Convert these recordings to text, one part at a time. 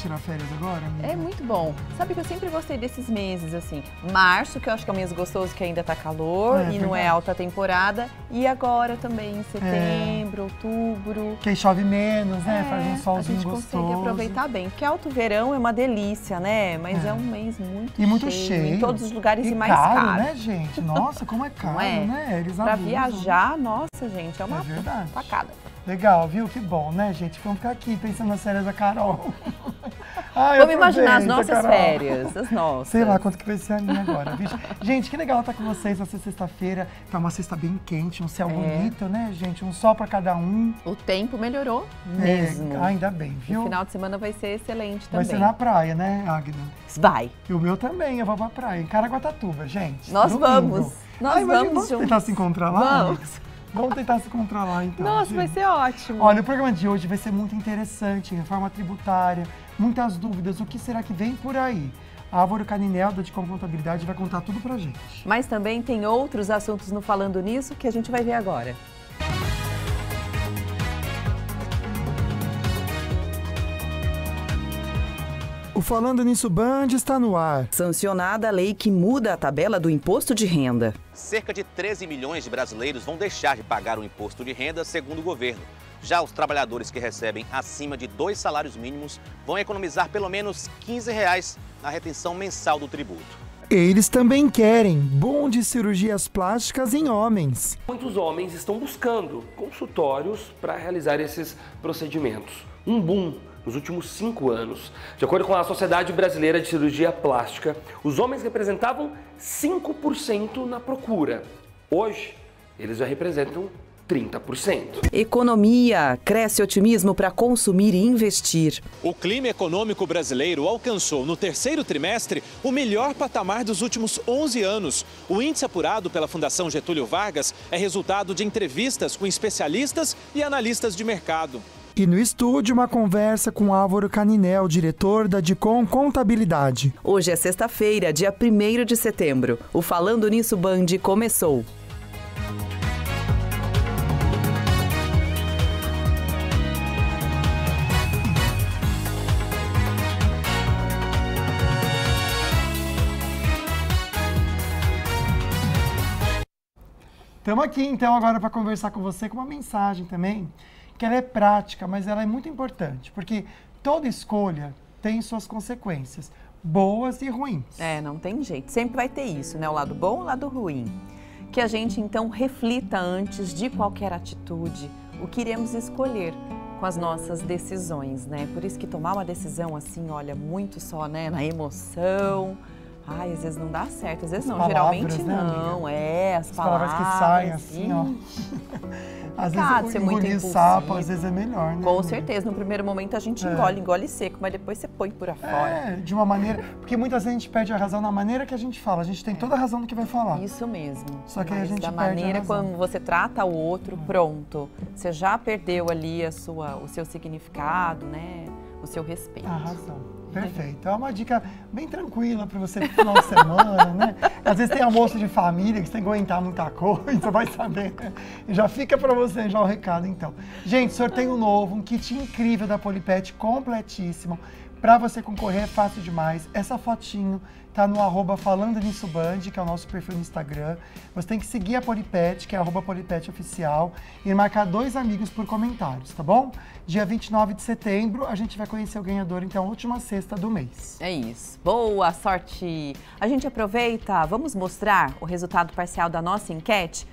tirar férias agora, amiga? É muito bom. Sabe que eu sempre gostei desses meses, assim. Março, que eu acho que é o mês gostoso, que ainda tá calor e não é alta temporada. E agora também, setembro, outubro. Que aí chove menos, né? Faz um solzinho gostoso. A gente consegue aproveitar bem. Porque alto verão é uma delícia, né? Mas é um mês muito cheio. Em todos os lugares e mais caro. Né, gente? Nossa, como é caro, né? Eles pra viajar, nossa, gente, é uma facada. Legal, viu? Que bom, né, gente? Vamos ficar aqui pensando nas férias da Carol. Vamos imaginar as nossas férias, as nossas. Sei lá quanto que vai ser a minha agora, viu? Gente, que legal estar com vocês nessa sexta-feira. Tá uma sexta bem quente, um céu bonito, né, gente? Um sol pra cada um. O tempo melhorou mesmo. Ainda bem, viu? O final de semana vai ser excelente também. Vai ser na praia, né, Agna? Vai. E o meu também, eu vou pra praia, em Caraguatatuba, gente. Nós vamos. Nós vamos juntos. Tentar se encontrar lá? Vamos. Vamos tentar se encontrar lá, então. Nossa, gente. vai ser ótimo. Olha, o programa de hoje vai ser muito interessante, reforma tributária, muitas dúvidas, o que será que vem por aí? A Álvaro Caninel, da Dicom Contabilidade, vai contar tudo pra gente. Mas também tem outros assuntos no Falando Nisso que a gente vai ver agora. O Falando Nisso Band está no ar. Sancionada a lei que muda a tabela do imposto de renda. Cerca de 13 milhões de brasileiros vão deixar de pagar o imposto de renda, segundo o governo. Já os trabalhadores que recebem acima de 2 salários mínimos vão economizar pelo menos R$15 na retenção mensal do tributo. Eles também querem boom de cirurgias plásticas em homens. Muitos homens estão buscando consultórios para realizar esses procedimentos. Um boom nos últimos 5 anos. De acordo com a Sociedade Brasileira de Cirurgia Plástica, os homens representavam 5% na procura. Hoje, eles já representam 30%. Economia. Cresce otimismo para consumir e investir. O clima econômico brasileiro alcançou no terceiro trimestre o melhor patamar dos últimos 11 anos. O índice apurado pela Fundação Getúlio Vargas é resultado de entrevistas com especialistas e analistas de mercado. E no estúdio, uma conversa com Álvaro Caninel, diretor da Dicom Contabilidade. Hoje é sexta-feira, dia 1º de setembro. O Falando Nisso Band começou. Estamos aqui, então, agora para conversar com você com uma mensagem também, que ela é prática, mas ela é muito importante, porque toda escolha tem suas consequências, boas e ruins. Não tem jeito. Sempre vai ter isso, né? O lado bom e o lado ruim. Que a gente, então, reflita antes de qualquer atitude o que iremos escolher com as nossas decisões, né? Por isso que tomar uma decisão assim, olha, muito só, né, na emoção... Ai, às vezes não dá certo, às vezes não, geralmente não, as palavras que saem assim, ó. Às vezes engolir sapo, às vezes é melhor, né? Com certeza, no primeiro momento a gente engole seco, mas depois você põe por fora. De uma maneira, porque muitas vezes a gente perde a razão na maneira que a gente fala, a gente tem toda a razão do que vai falar. Isso mesmo. Só que aí a gente perde a maneira a razão. Como você trata o outro, pronto, você já perdeu ali o seu significado, né? O seu respeito. A razão. Perfeito. É uma dica bem tranquila para você no final de semana, né? Às vezes tem almoço de família que você tem que aguentar muita coisa, vai saber. Já fica para você já o recado, então. Gente, sorteio novo, um kit incrível da Polipet, completíssimo. Para você concorrer é fácil demais. Essa fotinho tá no @Falando Nisso Band, que é o nosso perfil no Instagram. Você tem que seguir a Polipet, que é @PolipetOficial, e marcar 2 amigos por comentários, tá bom? Dia 29 de setembro, a gente vai conhecer o ganhador, então, última sexta do mês. É isso. Boa sorte! A gente aproveita, vamos mostrar o resultado parcial da nossa enquete,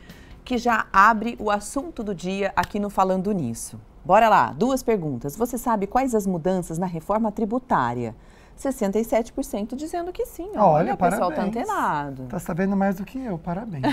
que já abre o assunto do dia aqui no Falando Nisso. Bora lá, 2 perguntas. Você sabe quais as mudanças na reforma tributária? 67% dizendo que sim. Olha, o pessoal tá antenado. Tá sabendo mais do que eu, parabéns.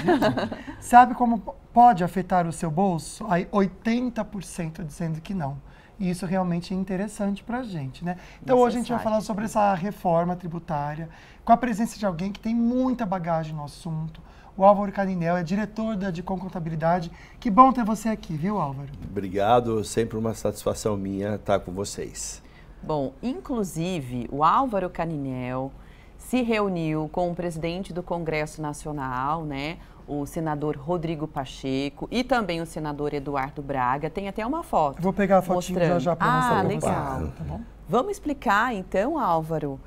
Sabe como pode afetar o seu bolso? Aí 80% dizendo que não. E isso realmente é interessante pra gente, né? Então hoje a gente vai falar sobre essa reforma tributária, com a presença de alguém que tem muita bagagem no assunto. O Álvaro Caninel é diretor da Dicom Contabilidade. Que bom ter você aqui, viu, Álvaro? Obrigado, sempre uma satisfação minha estar com vocês. Bom, inclusive, o Álvaro Caninel se reuniu com o presidente do Congresso Nacional, né, o senador Rodrigo Pacheco e também o senador Eduardo Braga. Tem até uma foto. Eu vou pegar a fotinho mostrando. já para mostrar para legal. você. Tá bom? Vamos explicar então, Álvaro,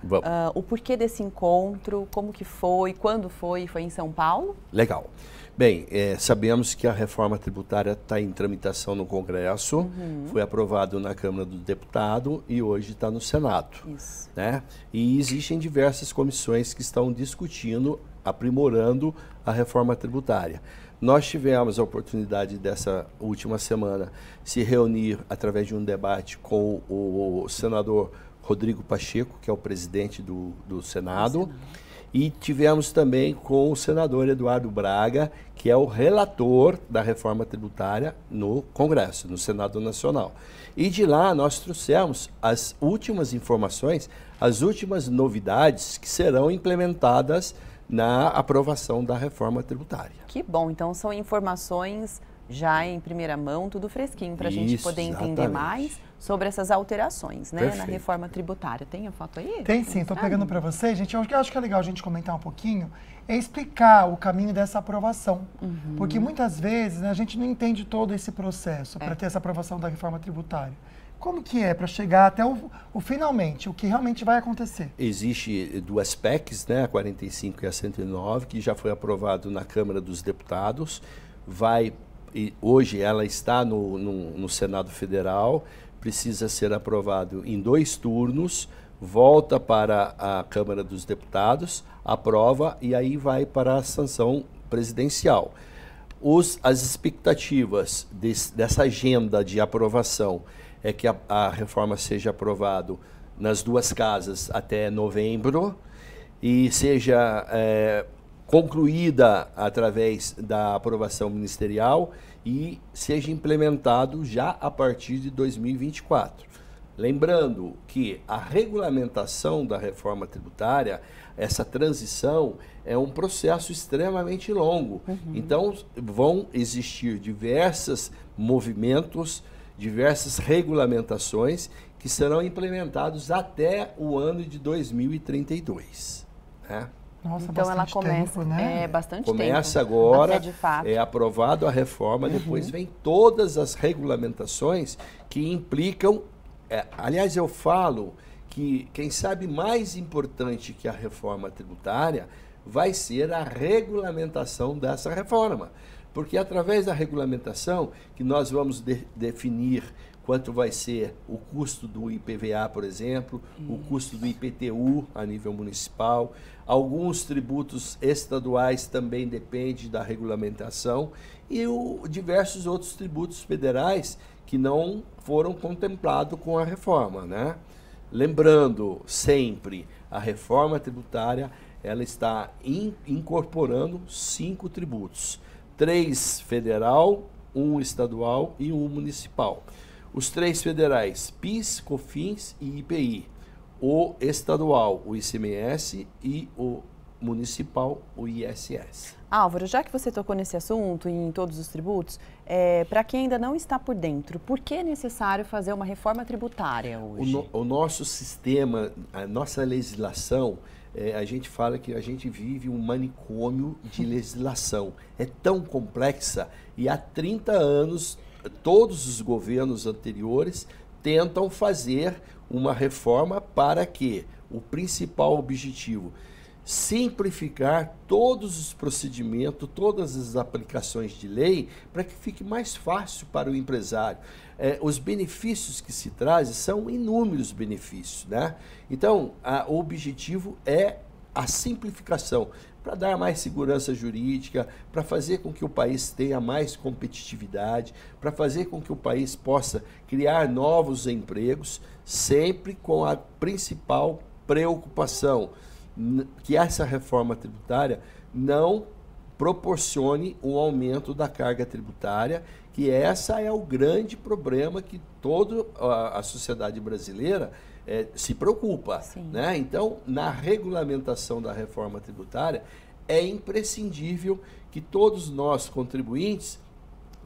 o porquê desse encontro, como que foi, quando foi em São Paulo? Legal. Bem, sabemos que a reforma tributária está em tramitação no Congresso, foi aprovado na Câmara do Deputado e hoje está no Senado. Isso. Né? E existem diversas comissões que estão discutindo, aprimorando a reforma tributária. Nós tivemos a oportunidade dessa última semana se reunir através de um debate com o senador Rodrigo Pacheco, que é o presidente do Senado, e tivemos também com o senador Eduardo Braga, que é o relator da reforma tributária no Congresso, no Senado Nacional. E de lá nós trouxemos as últimas informações, as últimas novidades que serão implementadas na aprovação da reforma tributária. Que bom, então são informações já em primeira mão, tudo fresquinho, para a gente poder entender mais sobre essas alterações, né, na reforma tributária. Tem a foto aí? Tem sim, estou pegando para você, gente. Eu acho que é legal a gente comentar um pouquinho, explicar o caminho dessa aprovação. Porque muitas vezes, né, a gente não entende todo esse processo para ter essa aprovação da reforma tributária. Como que é para chegar até o finalmente, o que realmente vai acontecer? Existe duas PECs, né, a 45 e a 109, que já foi aprovado na Câmara dos Deputados. Hoje ela está no Senado Federal, precisa ser aprovado em 2 turnos, volta para a Câmara dos Deputados, aprova e aí vai para a sanção presidencial. As expectativas dessa agenda de aprovação é que a reforma seja aprovada nas 2 casas até novembro e seja concluída através da aprovação ministerial e seja implementado já a partir de 2024. Lembrando que a regulamentação da reforma tributária, essa transição, é um processo extremamente longo. Então, vão existir diversos movimentos, diversas regulamentações que serão implementados até o ano de 2032. Né? Nossa, então ela começa, tempo, né? Bastante começa tempo. agora, até de fato. é aprovado a reforma, depois vem todas as regulamentações que implicam. Aliás, eu falo que quem sabe mais importante que a reforma tributária vai ser a regulamentação dessa reforma. Porque através da regulamentação que nós vamos definir quanto vai ser o custo do IPVA, por exemplo, o custo do IPTU a nível municipal. Alguns tributos estaduais também dependem da regulamentação e diversos outros tributos federais que não foram contemplados com a reforma, né? Lembrando sempre, a reforma tributária ela está incorporando 5 tributos. 3 federal, 1 estadual e 1 municipal. Os 3 federais, PIS, COFINS e IPI. O estadual, o ICMS e o municipal, o ISS. Álvaro, já que você tocou nesse assunto e em todos os tributos, para quem ainda não está por dentro, por que é necessário fazer uma reforma tributária hoje? O nosso sistema, a nossa legislação, a gente fala que a gente vive um manicômio de legislação. É tão complexa e há 30 anos todos os governos anteriores tentam fazer uma reforma para que o principal objetivo simplificar todos os procedimentos, todas as aplicações de lei, para que fique mais fácil para o empresário. Os benefícios que se trazem são inúmeros benefícios, né? Então, o objetivo é a simplificação, para dar mais segurança jurídica, para fazer com que o país tenha mais competitividade, para fazer com que o país possa criar novos empregos, sempre com a principal preocupação, que essa reforma tributária não proporcione um aumento da carga tributária, que essa é o grande problema que toda a sociedade brasileira se preocupa. Né? Então, na regulamentação da reforma tributária, é imprescindível que todos nós, contribuintes,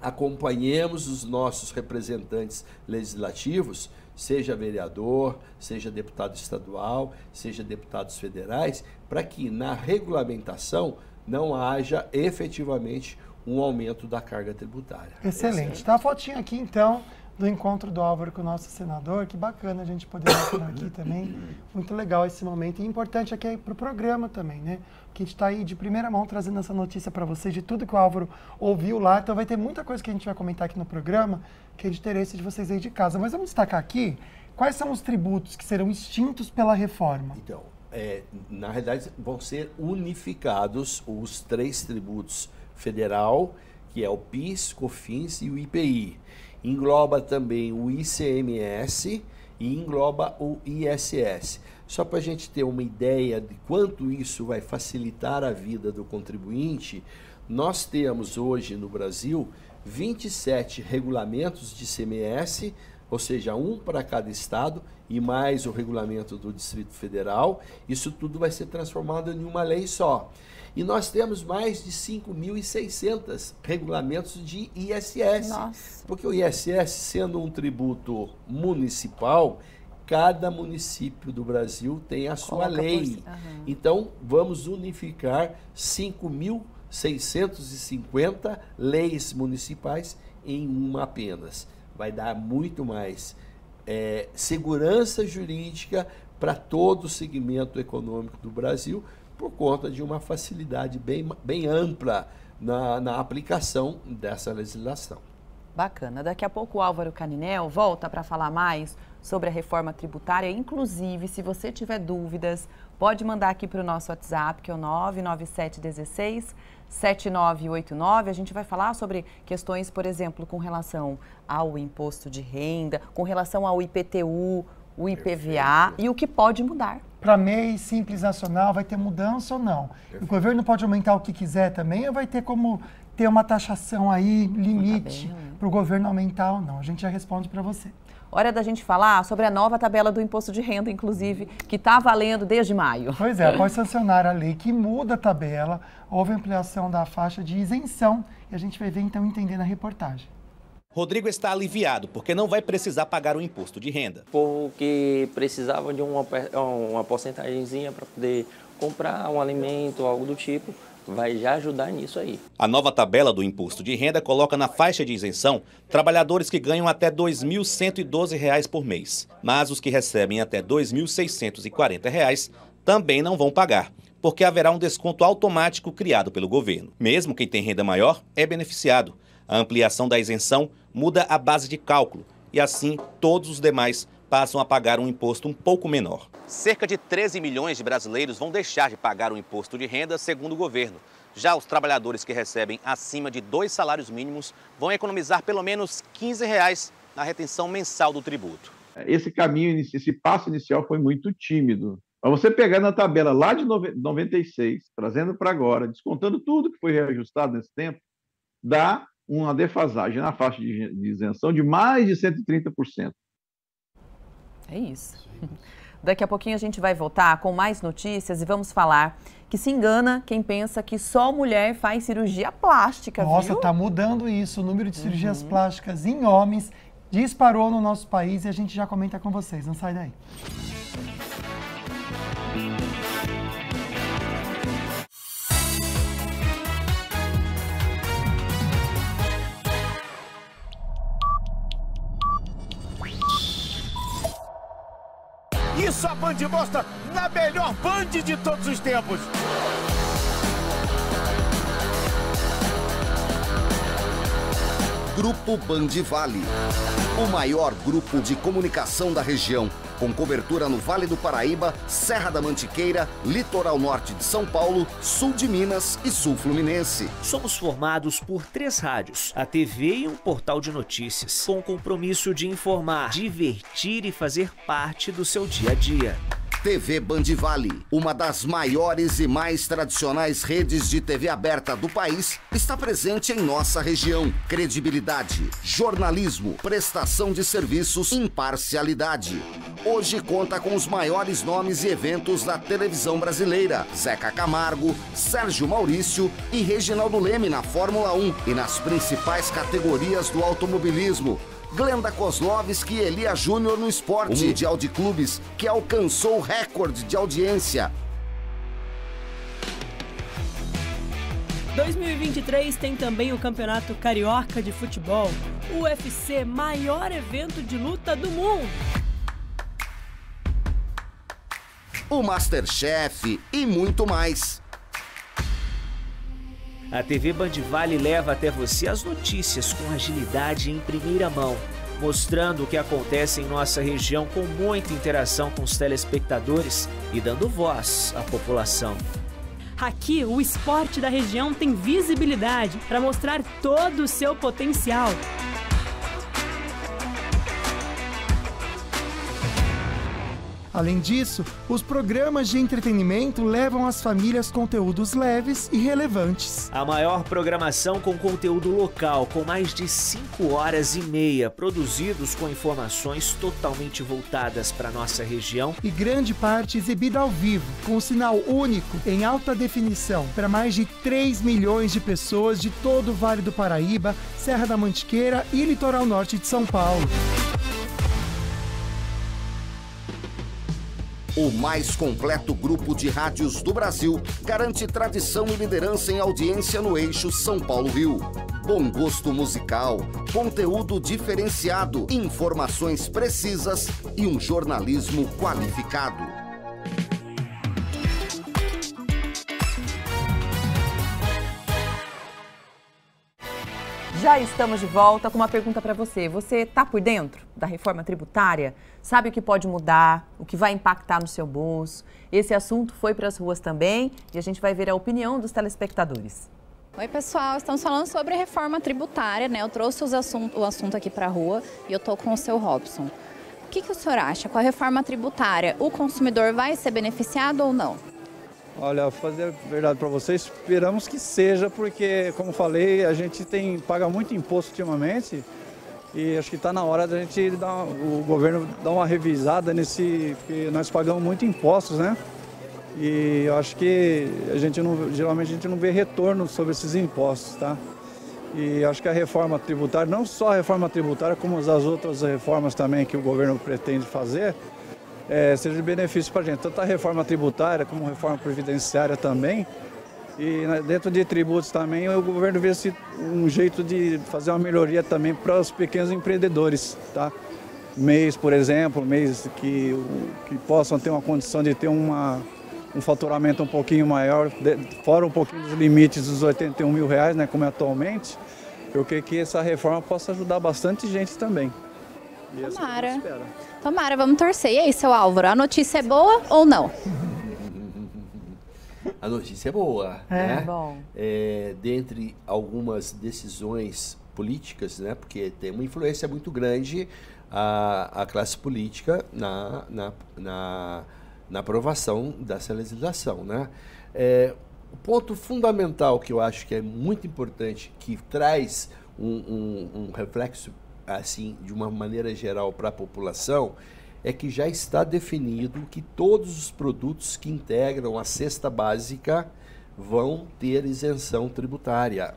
acompanhemos os nossos representantes legislativos, seja vereador, seja deputado estadual, seja deputados federais, para que na regulamentação não haja efetivamente um aumento da carga tributária. Excelente. Tá a fotinha aqui, então, do encontro do Álvaro com o nosso senador. Que bacana a gente poder mostrar aqui também. Muito legal esse momento. E importante aqui para o programa também, né? Que a gente está aí de primeira mão trazendo essa notícia para vocês de tudo que o Álvaro ouviu lá. Então vai ter muita coisa que a gente vai comentar aqui no programa que é de interesse de vocês aí de casa. Mas vamos destacar aqui quais são os tributos que serão extintos pela reforma. Então, na realidade, vão ser unificados os 3 tributos federal, que é o PIS, COFINS e o IPI. Engloba também o ICMS e engloba o ISS. Só para a gente ter uma ideia de quanto isso vai facilitar a vida do contribuinte, nós temos hoje no Brasil 27 regulamentos de ICMS, ou seja, um para cada estado e mais o regulamento do Distrito Federal. Isso tudo vai ser transformado em uma lei só. E nós temos mais de 5.600 regulamentos de ISS. Nossa. Porque o ISS, sendo um tributo municipal, cada município do Brasil tem a sua lei. Então, vamos unificar 5.650 leis municipais em uma apenas. Vai dar muito mais segurança jurídica para todo o segmento econômico do Brasil, por conta de uma facilidade bem ampla na aplicação dessa legislação. Bacana. Daqui a pouco o Álvaro Caninel volta para falar mais sobre a reforma tributária. Inclusive, se você tiver dúvidas, pode mandar aqui para o nosso WhatsApp, que é o 99716-7989. A gente vai falar sobre questões, por exemplo, com relação ao imposto de renda, com relação ao IPTU, o IPVA e o que pode mudar. Para MEI Simples Nacional, vai ter mudança ou não? O governo pode aumentar o que quiser também ou vai ter como ter uma taxação aí, limite, para o governo aumentar ou não? A gente já responde para você. Hora da gente falar sobre a nova tabela do imposto de renda, inclusive, que está valendo desde maio. Pois é, após sancionar a lei que muda a tabela, houve ampliação da faixa de isenção e a gente vai ver então entender na reportagem. Rodrigo está aliviado porque não vai precisar pagar o imposto de renda. Porque precisava de uma porcentagemzinha para poder comprar um alimento, algo do tipo, vai já ajudar nisso aí. A nova tabela do imposto de renda coloca na faixa de isenção trabalhadores que ganham até R$ 2.112 por mês. Mas os que recebem até R$ 2.640 também não vão pagar, porque haverá um desconto automático criado pelo governo. Mesmo quem tem renda maior é beneficiado. A ampliação da isenção muda a base de cálculo e assim todos os demais passam a pagar um imposto um pouco menor. Cerca de 13 milhões de brasileiros vão deixar de pagar o imposto de renda, segundo o governo. Já os trabalhadores que recebem acima de 2 salários mínimos vão economizar pelo menos R$ 15 na retenção mensal do tributo. Esse caminho, esse passo inicial foi muito tímido. Mas você pegar na tabela lá de 96, trazendo para agora, descontando tudo que foi reajustado nesse tempo, dá uma defasagem na faixa de isenção de mais de 130%. É isso. Daqui a pouquinho a gente vai voltar com mais notícias e vamos falar que se engana quem pensa que só mulher faz cirurgia plástica, Nossa, viu? tá mudando isso. O número de cirurgias plásticas em homens disparou no nosso país e a gente já comenta com vocês. Não sai daí. Isso a Band mostra na melhor Band de todos os tempos. Grupo Band Vale, o maior grupo de comunicação da região, com cobertura no Vale do Paraíba, Serra da Mantiqueira, Litoral Norte de São Paulo, Sul de Minas e Sul Fluminense. Somos formados por 3 rádios, a TV e um portal de notícias, com o compromisso de informar, divertir e fazer parte do seu dia a dia. TV Band Vale, uma das maiores e mais tradicionais redes de TV aberta do país, está presente em nossa região. Credibilidade, jornalismo, prestação de serviços, imparcialidade. Hoje conta com os maiores nomes e eventos da televisão brasileira: Zeca Camargo, Sérgio Maurício e Reginaldo Leme na Fórmula 1 e nas principais categorias do automobilismo. Glenda Kozlovski e Elia Júnior no esporte. O Mundial de Clubes, que alcançou o recorde de audiência. 2023 tem também o Campeonato Carioca de Futebol, o UFC, maior evento de luta do mundo. O MasterChef e muito mais. A TV Band Vale leva até você as notícias com agilidade em primeira mão, mostrando o que acontece em nossa região com muita interação com os telespectadores e dando voz à população. Aqui, o esporte da região tem visibilidade para mostrar todo o seu potencial. Além disso, os programas de entretenimento levam às famílias conteúdos leves e relevantes. A maior programação com conteúdo local, com mais de 5 horas e meia, produzidos com informações totalmente voltadas para nossa região. E grande parte exibida ao vivo, com um sinal único em alta definição para mais de 3 milhões de pessoas de todo o Vale do Paraíba, Serra da Mantiqueira e Litoral Norte de São Paulo. O mais completo grupo de rádios do Brasil garante tradição e liderança em audiência no eixo São Paulo-Rio. Bom gosto musical, conteúdo diferenciado, informações precisas e um jornalismo qualificado. Já estamos de volta com uma pergunta para você. Você está por dentro da reforma tributária? Sabe o que pode mudar, o que vai impactar no seu bolso? Esse assunto foi para as ruas também e a gente vai ver a opinião dos telespectadores. Oi, pessoal. Estamos falando sobre reforma tributária, né? Eu trouxe o assunto aqui para a rua e eu estou com o seu Robson. O que o senhor acha? Com a reforma tributária, o consumidor vai ser beneficiado ou não? Olha, fazer a verdade para vocês, esperamos que seja, porque, como falei, a gente paga muito imposto ultimamente e acho que está na hora da gente o governo dar uma revisada porque nós pagamos muito impostos, né? E eu acho que geralmente a gente não vê retorno sobre esses impostos, tá? E acho que a reforma tributária, não só a reforma tributária, como as outras reformas também que o governo pretende fazer, seja de benefício para a gente, tanto a reforma tributária como a reforma previdenciária também. E dentro de tributos também, o governo vê um jeito de fazer uma melhoria também para os pequenos empreendedores, tá? MEIs, por exemplo, MEIs que possam ter uma condição de ter um faturamento um pouquinho maior, fora um pouquinho dos limites dos R$81 mil, né, como é atualmente. Eu creio que essa reforma possa ajudar bastante gente também. Tomara. Tomara, vamos torcer. E aí, seu Álvaro, a notícia é boa ou não? A notícia é boa, né? Bom. Dentre algumas decisões políticas, né? Porque tem uma influência muito grande a classe política na aprovação dessa legislação, né? O ponto fundamental que eu acho que é muito importante, que traz um reflexo assim, de uma maneira geral para a população, é que já está definido que todos os produtos que integram a cesta básica vão ter isenção tributária.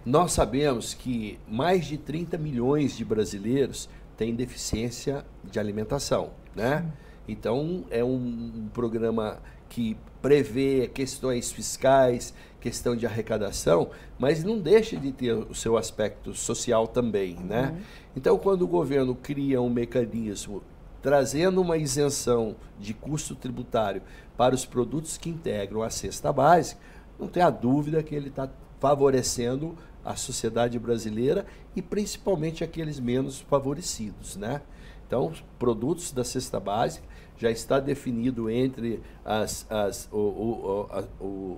Nós sabemos que mais de 30 milhões de brasileiros têm deficiência de alimentação, né? Então, é um programa que prevê questões fiscais, questão de arrecadação, mas não deixa de ter o seu aspecto social também, né? Então, quando o governo cria um mecanismo trazendo uma isenção de custo tributário para os produtos que integram a cesta básica, não tem a dúvida que ele está favorecendo a sociedade brasileira e principalmente aqueles menos favorecidos, né? Então, os produtos da cesta básica já está definido entre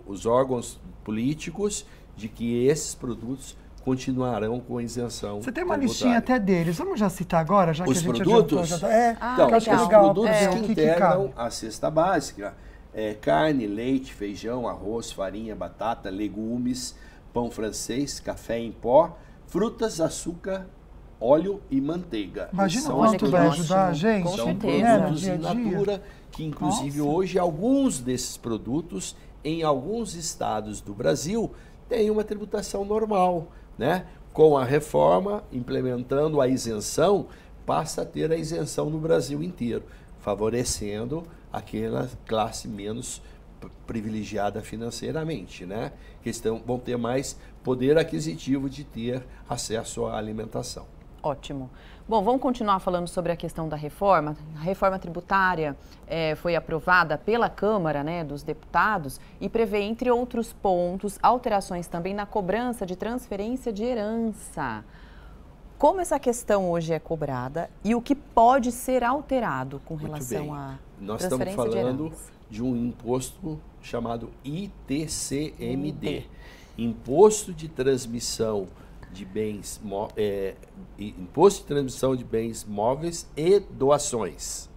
os órgãos políticos de que esses produtos continuarão com isenção. Você tem uma listinha até deles. Vamos já citar agora, já os que a gente produtos? Então, os produtos que integram a cesta básica carne, leite, feijão, arroz, farinha, batata, legumes, pão francês, café em pó, frutas, açúcar, óleo e manteiga. Imagina quanto vai ajudar a gente. São produtos in natura que, inclusive, hoje, alguns desses produtos, em alguns estados do Brasil, têm uma tributação normal, né? Com a reforma, implementando a isenção, passa a ter a isenção no Brasil inteiro, favorecendo aquela classe menos privilegiada financeiramente, né? Que vão ter mais poder aquisitivo de ter acesso à alimentação. Ótimo. Bom, vamos continuar falando sobre a questão da reforma. A reforma tributária foi aprovada pela Câmara, né, dos Deputados e prevê, entre outros pontos, alterações também na cobrança de transferência de herança. Como essa questão hoje é cobrada e o que pode ser alterado com relação à Nós transferência estamos falando de herança? De um imposto chamado ITCMD, Imposto de Transmissão de Bens, Imposto de Transmissão de Bens Móveis e Doações.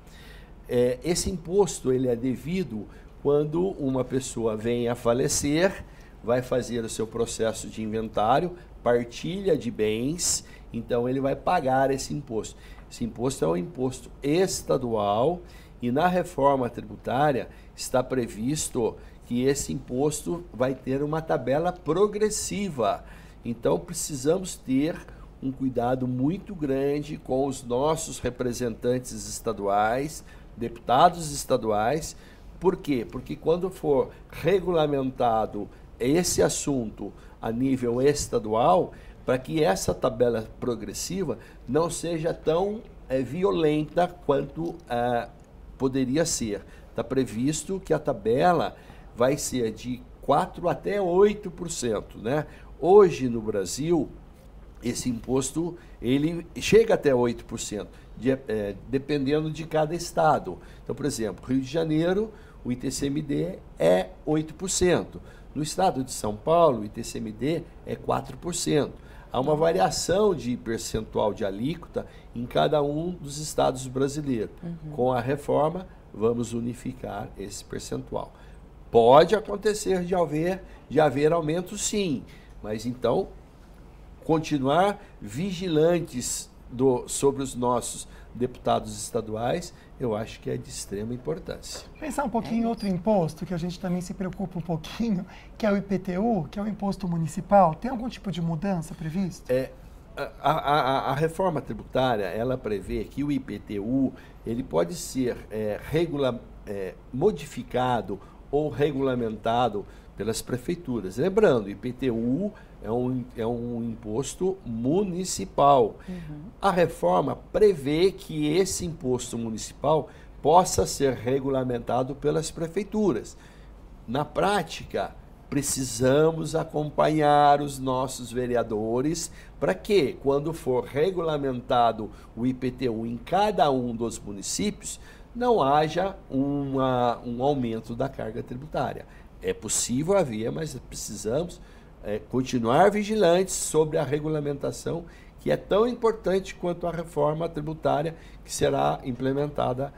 Esse imposto ele é devido quando uma pessoa vem a falecer, vai fazer o seu processo de inventário, partilha de bens, então ele vai pagar esse imposto. Esse imposto é um imposto estadual e na reforma tributária está previsto que esse imposto vai ter uma tabela progressiva. Então precisamos ter um cuidado muito grande com os nossos representantes estaduais, deputados estaduais. Por quê? Porque quando for regulamentado esse assunto a nível estadual, para que essa tabela progressiva não seja tão violenta quanto poderia ser. Está previsto que a tabela vai ser de 4% até 8%, né? Hoje no Brasil, esse imposto ele chega até 8%, dependendo de cada estado. Então, por exemplo, Rio de Janeiro, o ITCMD é 8%. No estado de São Paulo, o ITCMD é 4%. Há uma variação de percentual de alíquota em cada um dos estados brasileiros. Com a reforma, vamos unificar esse percentual. Pode acontecer de haver aumento, sim, mas então continuar vigilantes sobre os nossos deputados estaduais, eu acho que é de extrema importância. Pensar um pouquinho em outro imposto, que a gente também se preocupa um pouquinho, que é o IPTU, que é o imposto municipal. Tem algum tipo de mudança prevista? A reforma tributária, ela prevê que o IPTU ele pode ser modificado ou regulamentado pelas prefeituras. Lembrando, o IPTU é um imposto municipal. A reforma prevê que esse imposto municipal possa ser regulamentado pelas prefeituras. Na prática, precisamos acompanhar os nossos vereadores para que, quando for regulamentado o IPTU em cada um dos municípios, não haja um aumento da carga tributária. É possível haver, mas precisamos continuar vigilantes sobre a regulamentação, que é tão importante quanto a reforma tributária, que será implementada,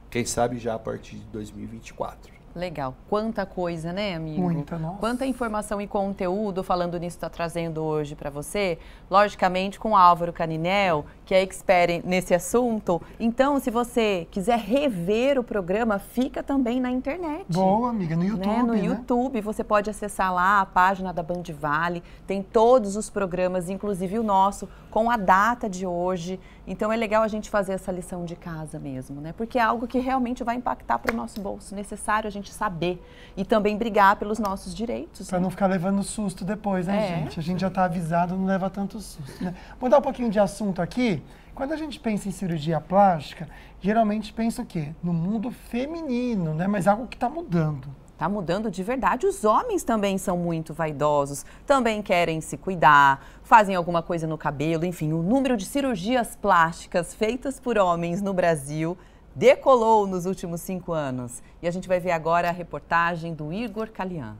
quem sabe, já a partir de 2024. Legal. Quanta coisa, né, amigo? Muita, nossa. Quanta informação e conteúdo falando nisso está trazendo hoje para você. Logicamente, com o Álvaro Caninel, que é expert nesse assunto. Então, se você quiser rever o programa, fica também na internet. Boa, amiga, no YouTube, No YouTube, você pode acessar lá a página da Band Vale. Tem todos os programas, inclusive o nosso, com a data de hoje. Então, é legal a gente fazer essa lição de casa mesmo, né? Porque é algo que realmente vai impactar para o nosso bolso. Necessário a gente saber e também brigar pelos nossos direitos. Para não ficar levando susto depois, né, gente? A gente já está avisado, não leva tanto susto, né? Mudar um pouquinho de assunto aqui. Quando a gente pensa em cirurgia plástica, geralmente pensa o quê? No mundo feminino, né? Mas algo que está mudando. Está mudando de verdade. Os homens também são muito vaidosos, também querem se cuidar, fazem alguma coisa no cabelo, enfim, o número de cirurgias plásticas feitas por homens no Brasil decolou nos últimos 5 anos. E a gente vai ver agora a reportagem do Igor Calian.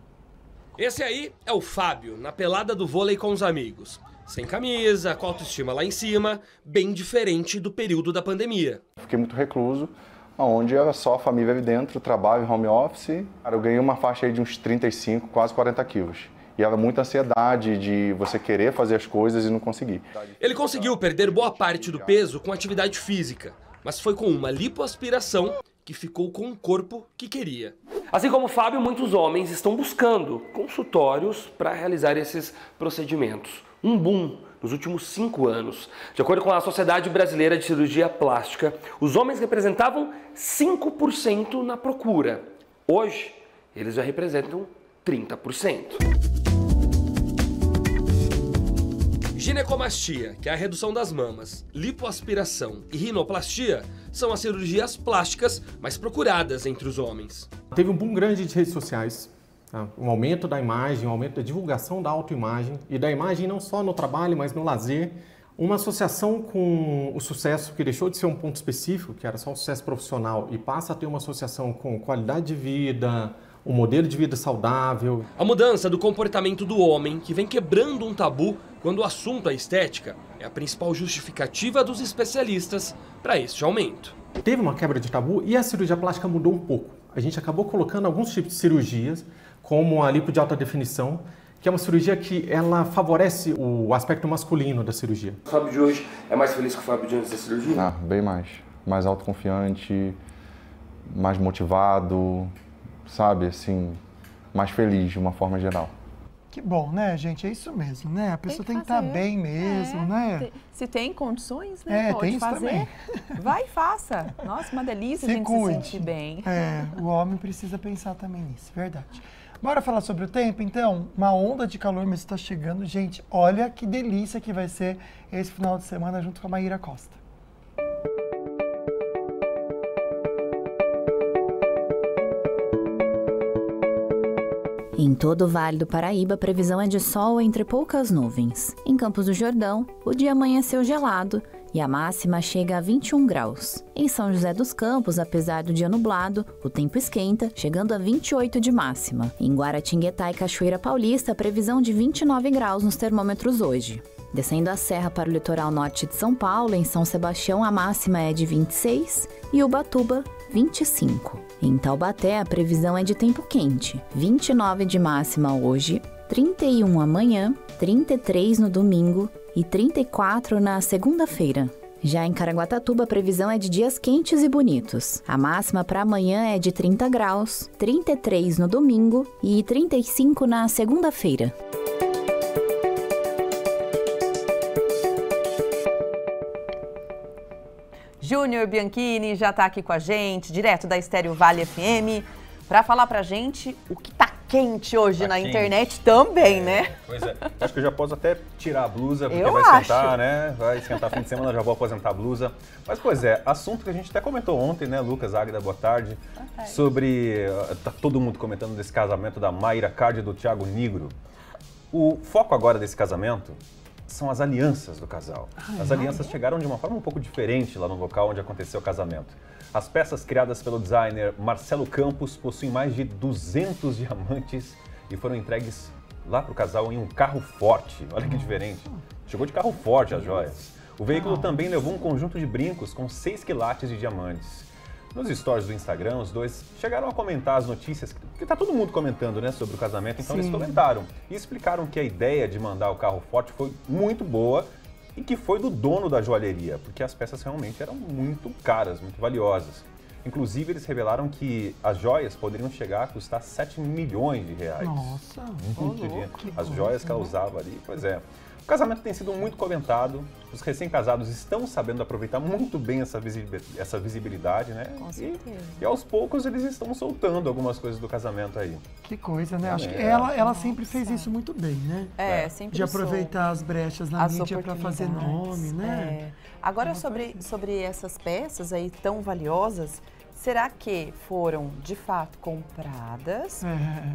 Esse aí é o Fábio, na pelada do vôlei com os amigos. Sem camisa, com a autoestima lá em cima, bem diferente do período da pandemia. Fiquei muito recluso, onde era só a família ali dentro, trabalho em home office. Eu ganhei uma faixa aí de uns 35, quase 40 quilos. E era muita ansiedade de você querer fazer as coisas e não conseguir. Ele conseguiu perder boa parte do peso com atividade física, mas foi com uma lipoaspiração que ficou com o corpo que queria. Assim como o Fábio, muitos homens estão buscando consultórios para realizar esses procedimentos. Um boom nos últimos 5 anos. De acordo com a Sociedade Brasileira de Cirurgia Plástica, os homens representavam 5% na procura. Hoje, eles já representam 30%. Ginecomastia, que é a redução das mamas, lipoaspiração e rinoplastia são as cirurgias plásticas mais procuradas entre os homens. Teve um boom grande de redes sociais, tá? Um aumento da imagem, um aumento da divulgação da autoimagem e da imagem não só no trabalho, mas no lazer. Uma associação com o sucesso, que deixou de ser um ponto específico, que era só um sucesso profissional, e passa a ter uma associação com qualidade de vida, um modelo de vida saudável. A mudança do comportamento do homem, que vem quebrando um tabu quando o assunto é estética, é a principal justificativa dos especialistas para este aumento. Teve uma quebra de tabu e a cirurgia plástica mudou um pouco. A gente acabou colocando alguns tipos de cirurgias, como a lipo de alta definição, que é uma cirurgia que ela favorece o aspecto masculino da cirurgia. O Fábio de hoje é mais feliz que o Fábio de antes da cirurgia? Ah, bem mais. Mais autoconfiante, mais motivado, sabe, assim, mais feliz de uma forma geral. Que bom, né, gente? É isso mesmo, né? A pessoa tem que estar bem mesmo, né? Se tem condições, né? Pode tem isso fazer. também. Vai e faça. Nossa, uma delícia a gente se sentir bem. O homem precisa pensar também nisso, verdade. Bora falar sobre o tempo, então? Uma onda de calor mesmo está chegando. Gente, olha que delícia que vai ser esse final de semana junto com a Maíra Costa. Em todo o Vale do Paraíba, a previsão é de sol entre poucas nuvens. Em Campos do Jordão, o dia amanheceu gelado e a máxima chega a 21 graus. Em São José dos Campos, apesar do dia nublado, o tempo esquenta, chegando a 28 de máxima. Em Guaratinguetá e Cachoeira Paulista, a previsão de 29 graus nos termômetros hoje. Descendo a serra para o litoral norte de São Paulo, em São Sebastião, a máxima é de 26 e Ubatuba, 25. Em Taubaté, a previsão é de tempo quente, 29 de máxima hoje, 31 amanhã, 33 no domingo e 34 na segunda-feira. Já em Caraguatatuba, a previsão é de dias quentes e bonitos. A máxima para amanhã é de 30 graus, 33 no domingo e 35 na segunda-feira. Júnior Bianchini já está aqui com a gente, direto da Estéreo Vale FM, para falar pra gente o que tá quente hoje na internet também, né? Pois é, acho que eu já posso até tirar a blusa, porque Eu vai acho. esquentar, né? Vai esquentar fim de semana, já vou aposentar a blusa. Mas, pois é, assunto que a gente até comentou ontem, né, Lucas, Águida, boa tarde, sobre, tá todo mundo comentando desse casamento da Mayra Card e do Thiago Nigro. O foco agora desse casamento são as alianças do casal. As alianças chegaram de uma forma um pouco diferente lá no local onde aconteceu o casamento. As peças criadas pelo designer Marcelo Campos possuem mais de 200 diamantes e foram entregues lá para o casal em um carro forte. Olha que diferente. Chegou de carro forte as joias. O veículo também levou um conjunto de brincos com 6 quilates de diamantes. Nos stories do Instagram, os dois chegaram a comentar as notícias, que tá todo mundo comentando, né, sobre o casamento, então eles comentaram e explicaram que a ideia de mandar o carro forte foi muito boa e que foi do dono da joalheria, porque as peças realmente eram muito caras, muito valiosas. Inclusive, eles revelaram que as joias poderiam chegar a custar 7 milhões de reais. Nossa, muito dinheiro. As joias que ela usava ali, pois é. O casamento tem sido muito comentado, os recém-casados estão sabendo aproveitar muito bem essa visibilidade, né? Com certeza. E aos poucos eles estão soltando algumas coisas do casamento aí. Que coisa, né? Acho que ela sempre fez isso muito bem, né? Sempre de aproveitar as brechas na as mídia para fazer nome, né? Agora, sobre essas peças aí tão valiosas, será que foram, de fato, compradas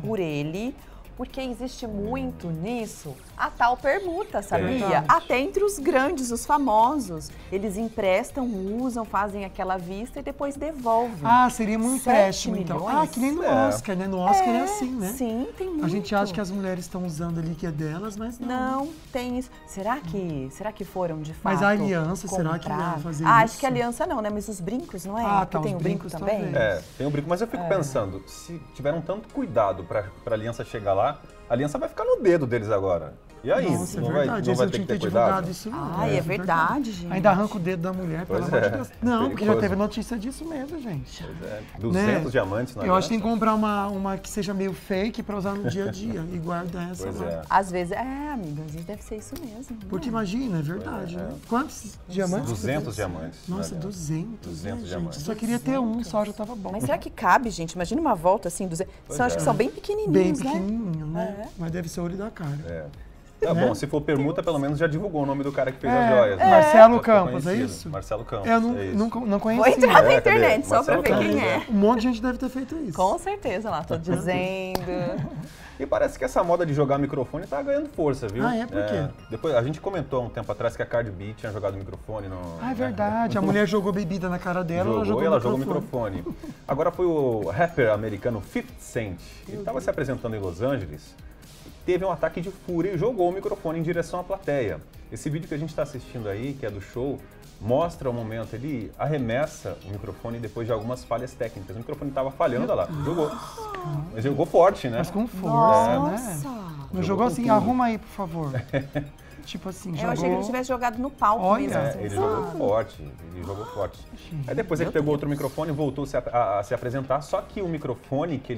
por ele? Porque existe muito nisso a tal permuta, sabia? Até entre os grandes, os famosos. Eles emprestam, usam, fazem aquela vista e depois devolvem. Ah, seria um empréstimo, então. Ah, que nem no Oscar, né? No Oscar é assim, né? Sim, tem muito. A gente acha que as mulheres estão usando ali que é delas, mas não. Não, tem isso. Será que foram, de fato, Mas a aliança, será que ia fazer isso? Acho que a aliança não, né? Mas os brincos, não é? Ah, tá, tem o brinco também? Tem o brinco, mas eu fico pensando, se tiveram tanto cuidado para a aliança chegar lá, a aliança vai ficar no dedo deles agora. E aí, Nossa, não é vai, verdade. não vai eu ter tinha que ter divulgado cuidado? isso. Ai, é verdade, gente. Ainda arranca o dedo da mulher, pelo Pois amor de é. Deus. Não, porque já Perigoso. teve notícia disso mesmo, gente. Pois é. 200 diamantes na Eu acho que tem que comprar uma que seja meio fake pra usar no dia a dia e guardar essa Pois lá. é. Às vezes, amiga, às vezes deve ser isso mesmo. Porque imagina, é verdade, né? Quantos diamantes? 200 diamantes. Nossa, né? 200, 200 né, gente? diamantes. Só queria ter um, só já tava bom. Mas será que cabe, gente? Imagina uma volta assim, 200. Acho que são bem pequenininhos, Bem pequenininho, né? Mas deve ser o olho da cara. Tá Né? bom, se for permuta, pelo menos já divulgou o nome do cara que fez as joias. né? Marcelo Já ficou Campos, é conhecido. isso? Marcelo Campos. Eu é isso. não conhecia. Vou entrar na É, internet cadê? só pra ver Marcelo quem é. Um monte de gente deve ter feito isso. Com certeza, lá, tô dizendo. E parece que essa moda de jogar microfone tá ganhando força, viu? Ah, é? Por quê? Depois, a gente comentou há um tempo atrás que a Cardi B tinha jogado microfone no... Ah, é verdade. A mulher jogou bebida na cara dela, ela jogou o microfone. Agora foi o rapper americano 50 Cent. Ele estava se apresentando em Los Angeles, teve um ataque de fúria e jogou o microfone em direção à plateia. Esse vídeo que a gente está assistindo aí, que é do show, mostra o momento, ele arremessa o microfone depois de algumas falhas técnicas. O microfone estava falhando, olha lá, jogou. Mas jogou forte, né? Mas com força, Nossa. né? Não jogou assim, tudo. arruma aí, por favor. Tipo assim, Eu jogou... achei que ele tivesse jogado no palco Olha. mesmo. Assim, Ele sabe? jogou forte, Aí depois ele pegou outro microfone e voltou a se apresentar, só que o microfone que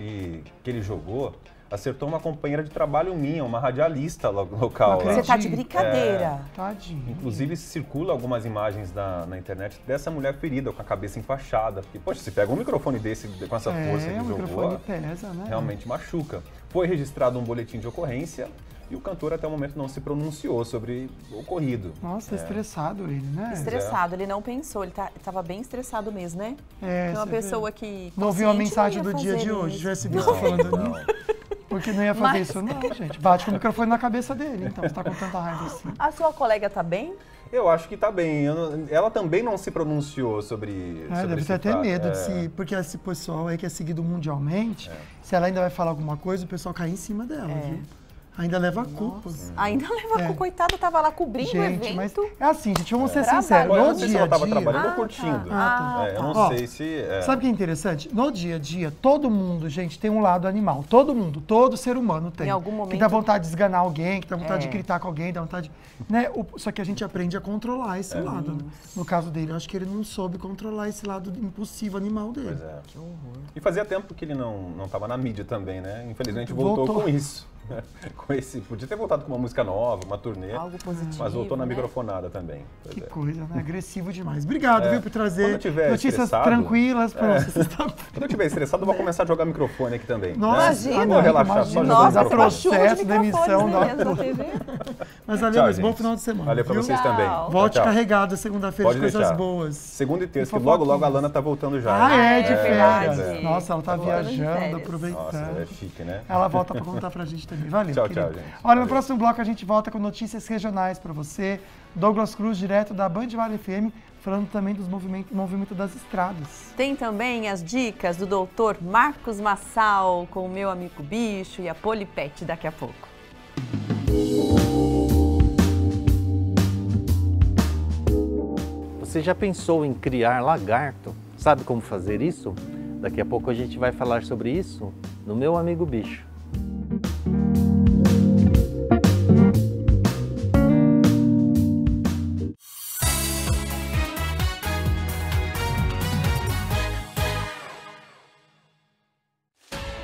ele jogou acertou uma companheira de trabalho minha, uma radialista local. Você tá de brincadeira. Tadinho. Inclusive, circula algumas imagens na internet dessa mulher ferida, com a cabeça enfaixada. Porque, poxa, se pega um microfone desse com essa força que o jogou, microfone pesa, né? realmente machuca. Foi registrado um boletim de ocorrência e o cantor até o momento não se pronunciou sobre o ocorrido. Nossa, estressado ele, né? Estressado, ele não pensou, ele tava bem estressado mesmo, né? É, uma você pessoa vê. que... Não ouviu a consciente mensagem não ia do dia fazer de hoje, isso. tivesse visto falando ali. Porque não ia fazer Mas- isso não, gente. Bate com o microfone na cabeça dele, então você tá com tanta raiva assim. A sua colega tá bem? Eu acho que tá bem. Ela também não se pronunciou sobre Deve esse ter até fato. medo de se... Porque esse pessoal aí que é seguido mundialmente, se ela ainda vai falar alguma coisa, o pessoal cai em cima dela, viu? Ainda leva a culpa. Ainda leva a coitada, tava lá cobrindo o Gente, evento. mas é assim, gente, vamos ser Trabalho. sinceros. Eu No não sei se dia ela a tava dia... trabalhando ou curtindo. Eu não Ó, sei se... Sabe o que é interessante? No dia a dia, todo mundo, gente, tem um lado animal. Todo mundo, todo ser humano tem. Em algum Que momento- dá vontade de esganar alguém, que dá vontade de É. gritar com alguém, dá vontade... Né? Só que a gente aprende a controlar esse lado. Né? No caso dele, eu acho que ele não soube controlar esse lado impulsivo animal dele. Pois é. Que horror. E fazia tempo que ele não estava na mídia também, né? Infelizmente voltou com isso. Com esse, podia ter voltado com uma música nova, uma turnê. Algo positivo, Mas voltou na né? microfonada também. Que coisa, né? Agressivo demais. Obrigado, viu, por Quando trazer eu tiver notícias estressado- tranquilas pra vocês. Quando eu estiver estressado, eu vou começar a jogar microfone aqui também. Nossa, né? Vou relaxar só jogando Nossa, microfone. processo, demissão. Mas, Tchau, aliás, bom gente. final de semana. Valeu pra viu? vocês também. Volte Tchau, tchau. carregado segunda-feira de Pode coisas deixar. boas. Segunda e terça, que fofoquinhas. logo a Lana tá voltando já. Ah, é, de né? férias. É. Nossa, ela tá Voltando de viajando, férias. aproveitando. Nossa, ela é chique, né? Ela volta pra contar pra gente também. Valeu, Tchau, querido. tchau, gente. Olha, no Valeu. próximo bloco a gente volta com notícias regionais pra você. Douglas Cruz, direto da Band Vale FM, falando também dos movimento das estradas. Tem também as dicas do doutor Marcos Massal com o meu amigo Bicho e a Polipete daqui a pouco. Você já pensou em criar lagarto? Sabe como fazer isso? Daqui a pouco a gente vai falar sobre isso no Meu Amigo Bicho.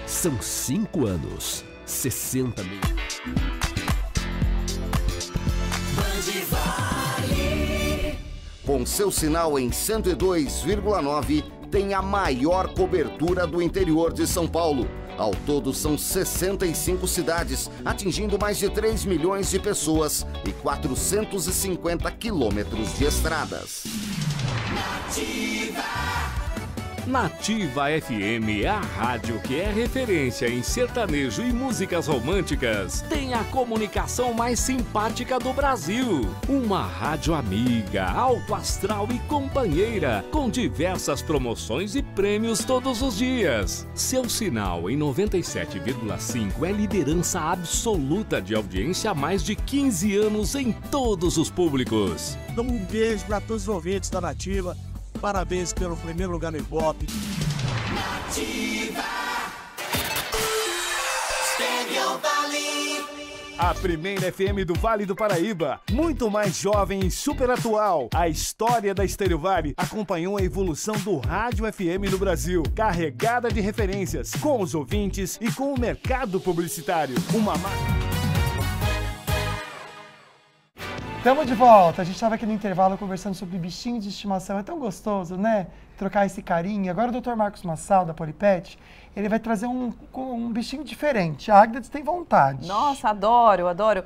São 5 anos, 60 mil. Com seu sinal em 102,9, tem a maior cobertura do interior de São Paulo. Ao todo, são 65 cidades, atingindo mais de 3 milhões de pessoas e 450 quilômetros de estradas. Nativa FM é a rádio que é referência em sertanejo e músicas românticas. Tem a comunicação mais simpática do Brasil. Uma rádio amiga, alto astral e companheira, com diversas promoções e prêmios todos os dias. Seu sinal em 97,5 é liderança absoluta de audiência há mais de 15 anos em todos os públicos. Um beijo para todos os ouvintes da Nativa. Parabéns pelo primeiro lugar no Ibope. Nativa. Stereo Valley. A primeira FM do Vale do Paraíba, muito mais jovem e super atual. A história da Estéreo Vale acompanhou a evolução do rádio FM no Brasil, carregada de referências, com os ouvintes e com o mercado publicitário. Estamos de volta. A gente estava aqui no intervalo conversando sobre bichinhos de estimação. É tão gostoso, né? Trocar esse carinho. Agora o Dr. Marcos Massal, da Polipet, ele vai trazer um bichinho diferente. A Águida tem vontade. Nossa, adoro, adoro.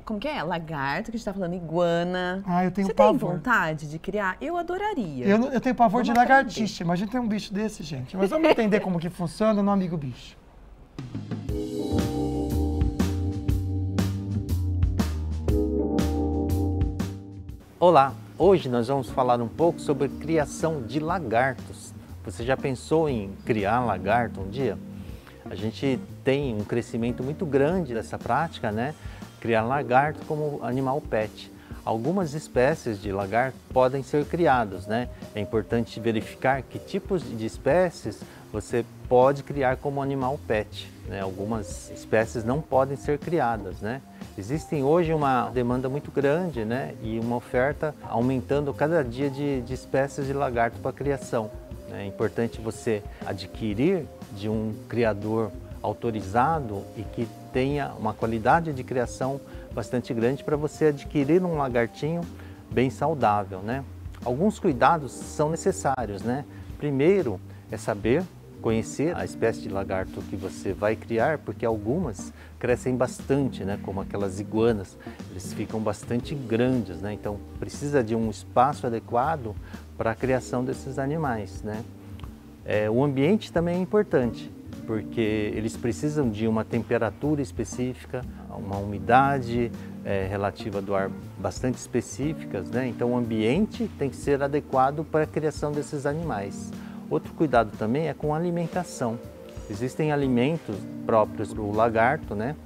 Como que é? Lagarto, que a gente tá falando, iguana. Eu tenho Você pavor. tem vontade de criar? Eu adoraria. Eu tenho pavor de lagartixa. Imagina ter um bicho desse, gente. Mas vamos entender como que funciona no Amigo Bicho. Olá, hoje nós vamos falar um pouco sobre criação de lagartos. Você já pensou em criar lagarto um dia? A gente tem um crescimento muito grande dessa prática, né? Criar lagarto como animal pet. Algumas espécies de lagarto podem ser criadas, né? É importante verificar que tipos de espécies você pode criar como animal pet, né? Algumas espécies não podem ser criadas, né? Existem hoje uma demanda muito grande, né? E uma oferta aumentando cada dia de espécies de lagarto para criação. É importante você adquirir de um criador autorizado e que tenha uma qualidade de criação bastante grande para você adquirir um lagartinho bem saudável, né? Alguns cuidados são necessários, né? Primeiro é saber conhecer a espécie de lagarto que você vai criar, porque algumas crescem bastante, né? Como aquelas iguanas, eles ficam bastante grandes, né? Então precisa de um espaço adequado para a criação desses animais, né? O ambiente também é importante, porque eles precisam de uma temperatura específica, uma umidade relativa do ar bastante específicas, né? Então o ambiente tem que ser adequado para a criação desses animais. Outro cuidado também é com a alimentação. Existem alimentos próprios para o lagarto, né?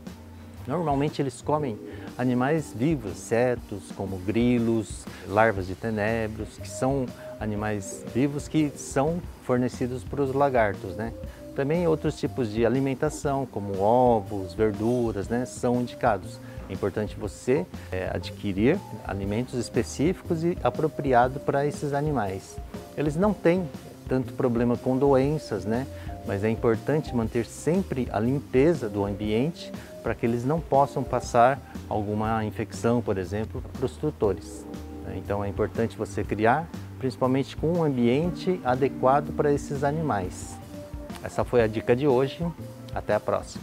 Normalmente eles comem animais vivos, insetos como grilos, larvas de tenebros, que são animais vivos que são fornecidos para os lagartos, né? Também outros tipos de alimentação, como ovos, verduras, né, são indicados. É importante você adquirir alimentos específicos e apropriados para esses animais. Eles não têm tanto problema com doenças, né? Mas é importante manter sempre a limpeza do ambiente para que eles não possam passar alguma infecção, por exemplo, para os tutores. Então é importante você criar, principalmente com um ambiente adequado para esses animais. Essa foi a dica de hoje. Até a próxima.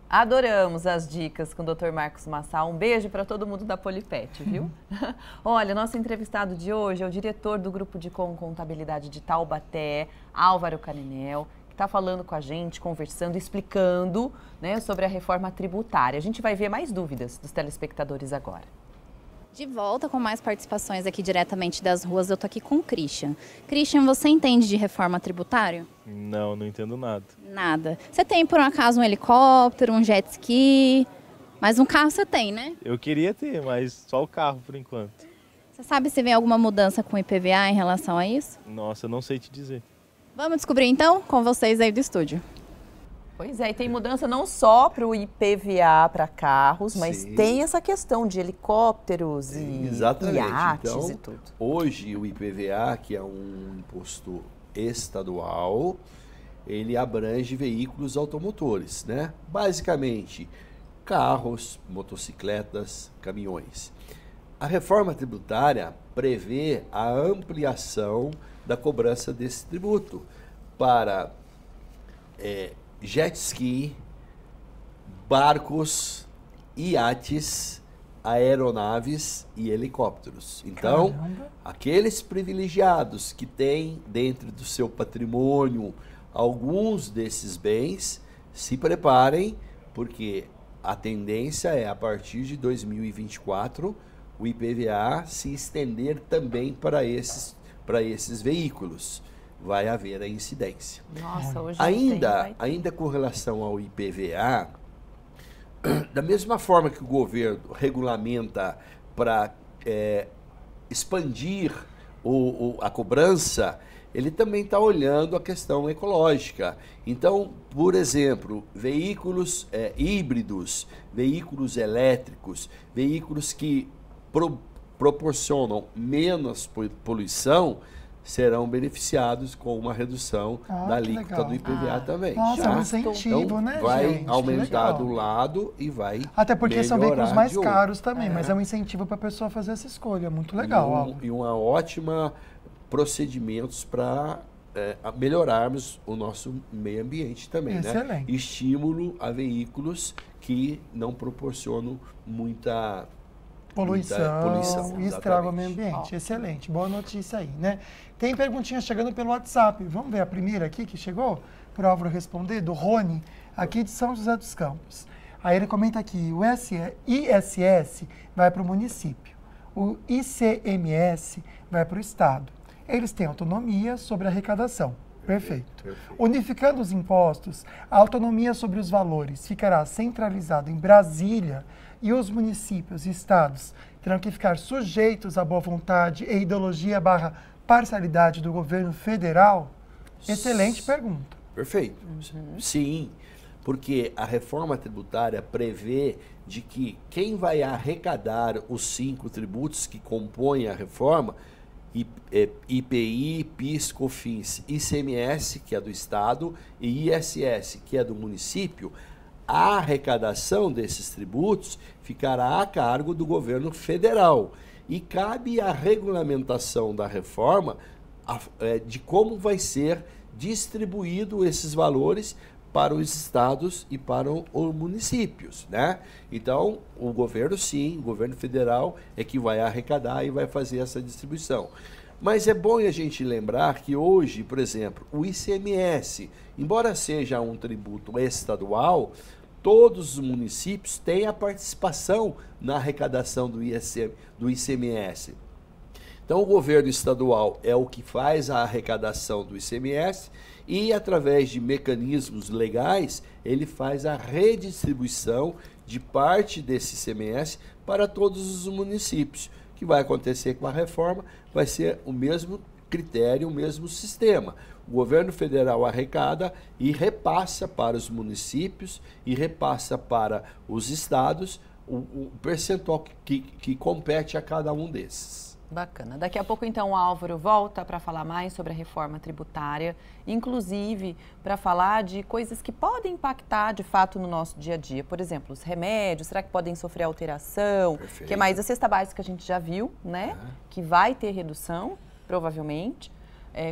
Adoramos as dicas com o Dr. Marcos Massal. Um beijo para todo mundo da Polipet, viu? Olha, nosso entrevistado de hoje é o diretor do Grupo de Contabilidade de Taubaté, Álvaro Caninel, que está falando com a gente, conversando, explicando, né, sobre a reforma tributária. A gente vai ver mais dúvidas dos telespectadores agora. De volta com mais participações aqui diretamente das ruas, eu estou aqui com o Christian. Christian, você entende de reforma tributária? Não, não entendo nada. Nada. Você tem, por um acaso, um helicóptero, um jet ski, mas um carro você tem, né? Eu queria ter, mas só o carro por enquanto. Você sabe se vem alguma mudança com o IPVA em relação a isso? Nossa, eu não sei te dizer. Vamos descobrir então com vocês aí do estúdio. Pois é, e tem mudança não só para o IPVA para carros, mas tem essa questão de helicópteros e iates então, e tudo. Hoje o IPVA, que é um imposto estadual, ele abrange veículos automotores, né? Basicamente, carros, motocicletas, caminhões. A reforma tributária prevê a ampliação da cobrança desse tributo para jet ski, barcos, iates, aeronaves e helicópteros. Então, aqueles privilegiados que têm dentro do seu patrimônio alguns desses bens, se preparem, porque a tendência é, a partir de 2024, o IPVA se estender também para esses veículos. Vai haver a incidência. Nossa, hoje ainda com relação ao IPVA, da mesma forma que o governo regulamenta para expandir a cobrança, ele também está olhando a questão ecológica. Então, por exemplo, veículos híbridos, veículos elétricos, veículos que proporcionam menos poluição, serão beneficiados com uma redução da alíquota do IPVA também. Nossa, é um incentivo, então, né, vai gente? aumentar do lado e vai até porque são veículos mais de outro. caros também, mas é um incentivo para a pessoa fazer essa escolha. Muito legal. E uma ótima procedimentos para melhorarmos o nosso meio ambiente também. Excelente. Né? Estímulo a veículos que não proporcionam muita poluição e estraga o meio ambiente. Excelente, boa notícia aí, né? Tem perguntinhas chegando pelo WhatsApp. Vamos ver a primeira aqui que chegou para o Álvaro responder, do Rony, aqui de São José dos Campos. Aí ele comenta aqui, o ISS vai para o município, o ICMS vai para o Estado. Eles têm autonomia sobre a arrecadação. Perfeito. Unificando os impostos, a autonomia sobre os valores ficará centralizada em Brasília e os municípios e estados terão que ficar sujeitos à boa vontade e ideologia / parcialidade do governo federal? Excelente pergunta. Perfeito. Sim, porque a reforma tributária prevê de que quem vai arrecadar os 5 tributos que compõem a reforma, IPI, PIS, COFINS, ICMS, que é do Estado, e ISS, que é do município, a arrecadação desses tributos ficará a cargo do governo federal. E cabe a regulamentação da reforma de como vai ser distribuído esses valores para os estados e para os municípios, né? Então, o governo sim, o governo federal é que vai arrecadar e vai fazer essa distribuição. Mas é bom a gente lembrar que hoje, por exemplo, o ICMS, embora seja um tributo estadual, todos os municípios têm a participação na arrecadação do ICMS. Então, o governo estadual é o que faz a arrecadação do ICMS e, através de mecanismos legais, ele faz a redistribuição de parte desse ICMS para todos os municípios. O que vai acontecer com a reforma vai ser o mesmo critério, o mesmo sistema. O governo federal arrecada e repassa para os municípios e repassa para os estados o percentual que compete a cada um desses. Bacana. Daqui a pouco, então, o Álvaro volta para falar mais sobre a reforma tributária, inclusive para falar de coisas que podem impactar, de fato, no nosso dia a dia. Por exemplo, os remédios, será que podem sofrer alteração? Perfeito. Que mais? A cesta básica a gente já viu, né? Que vai ter redução, provavelmente.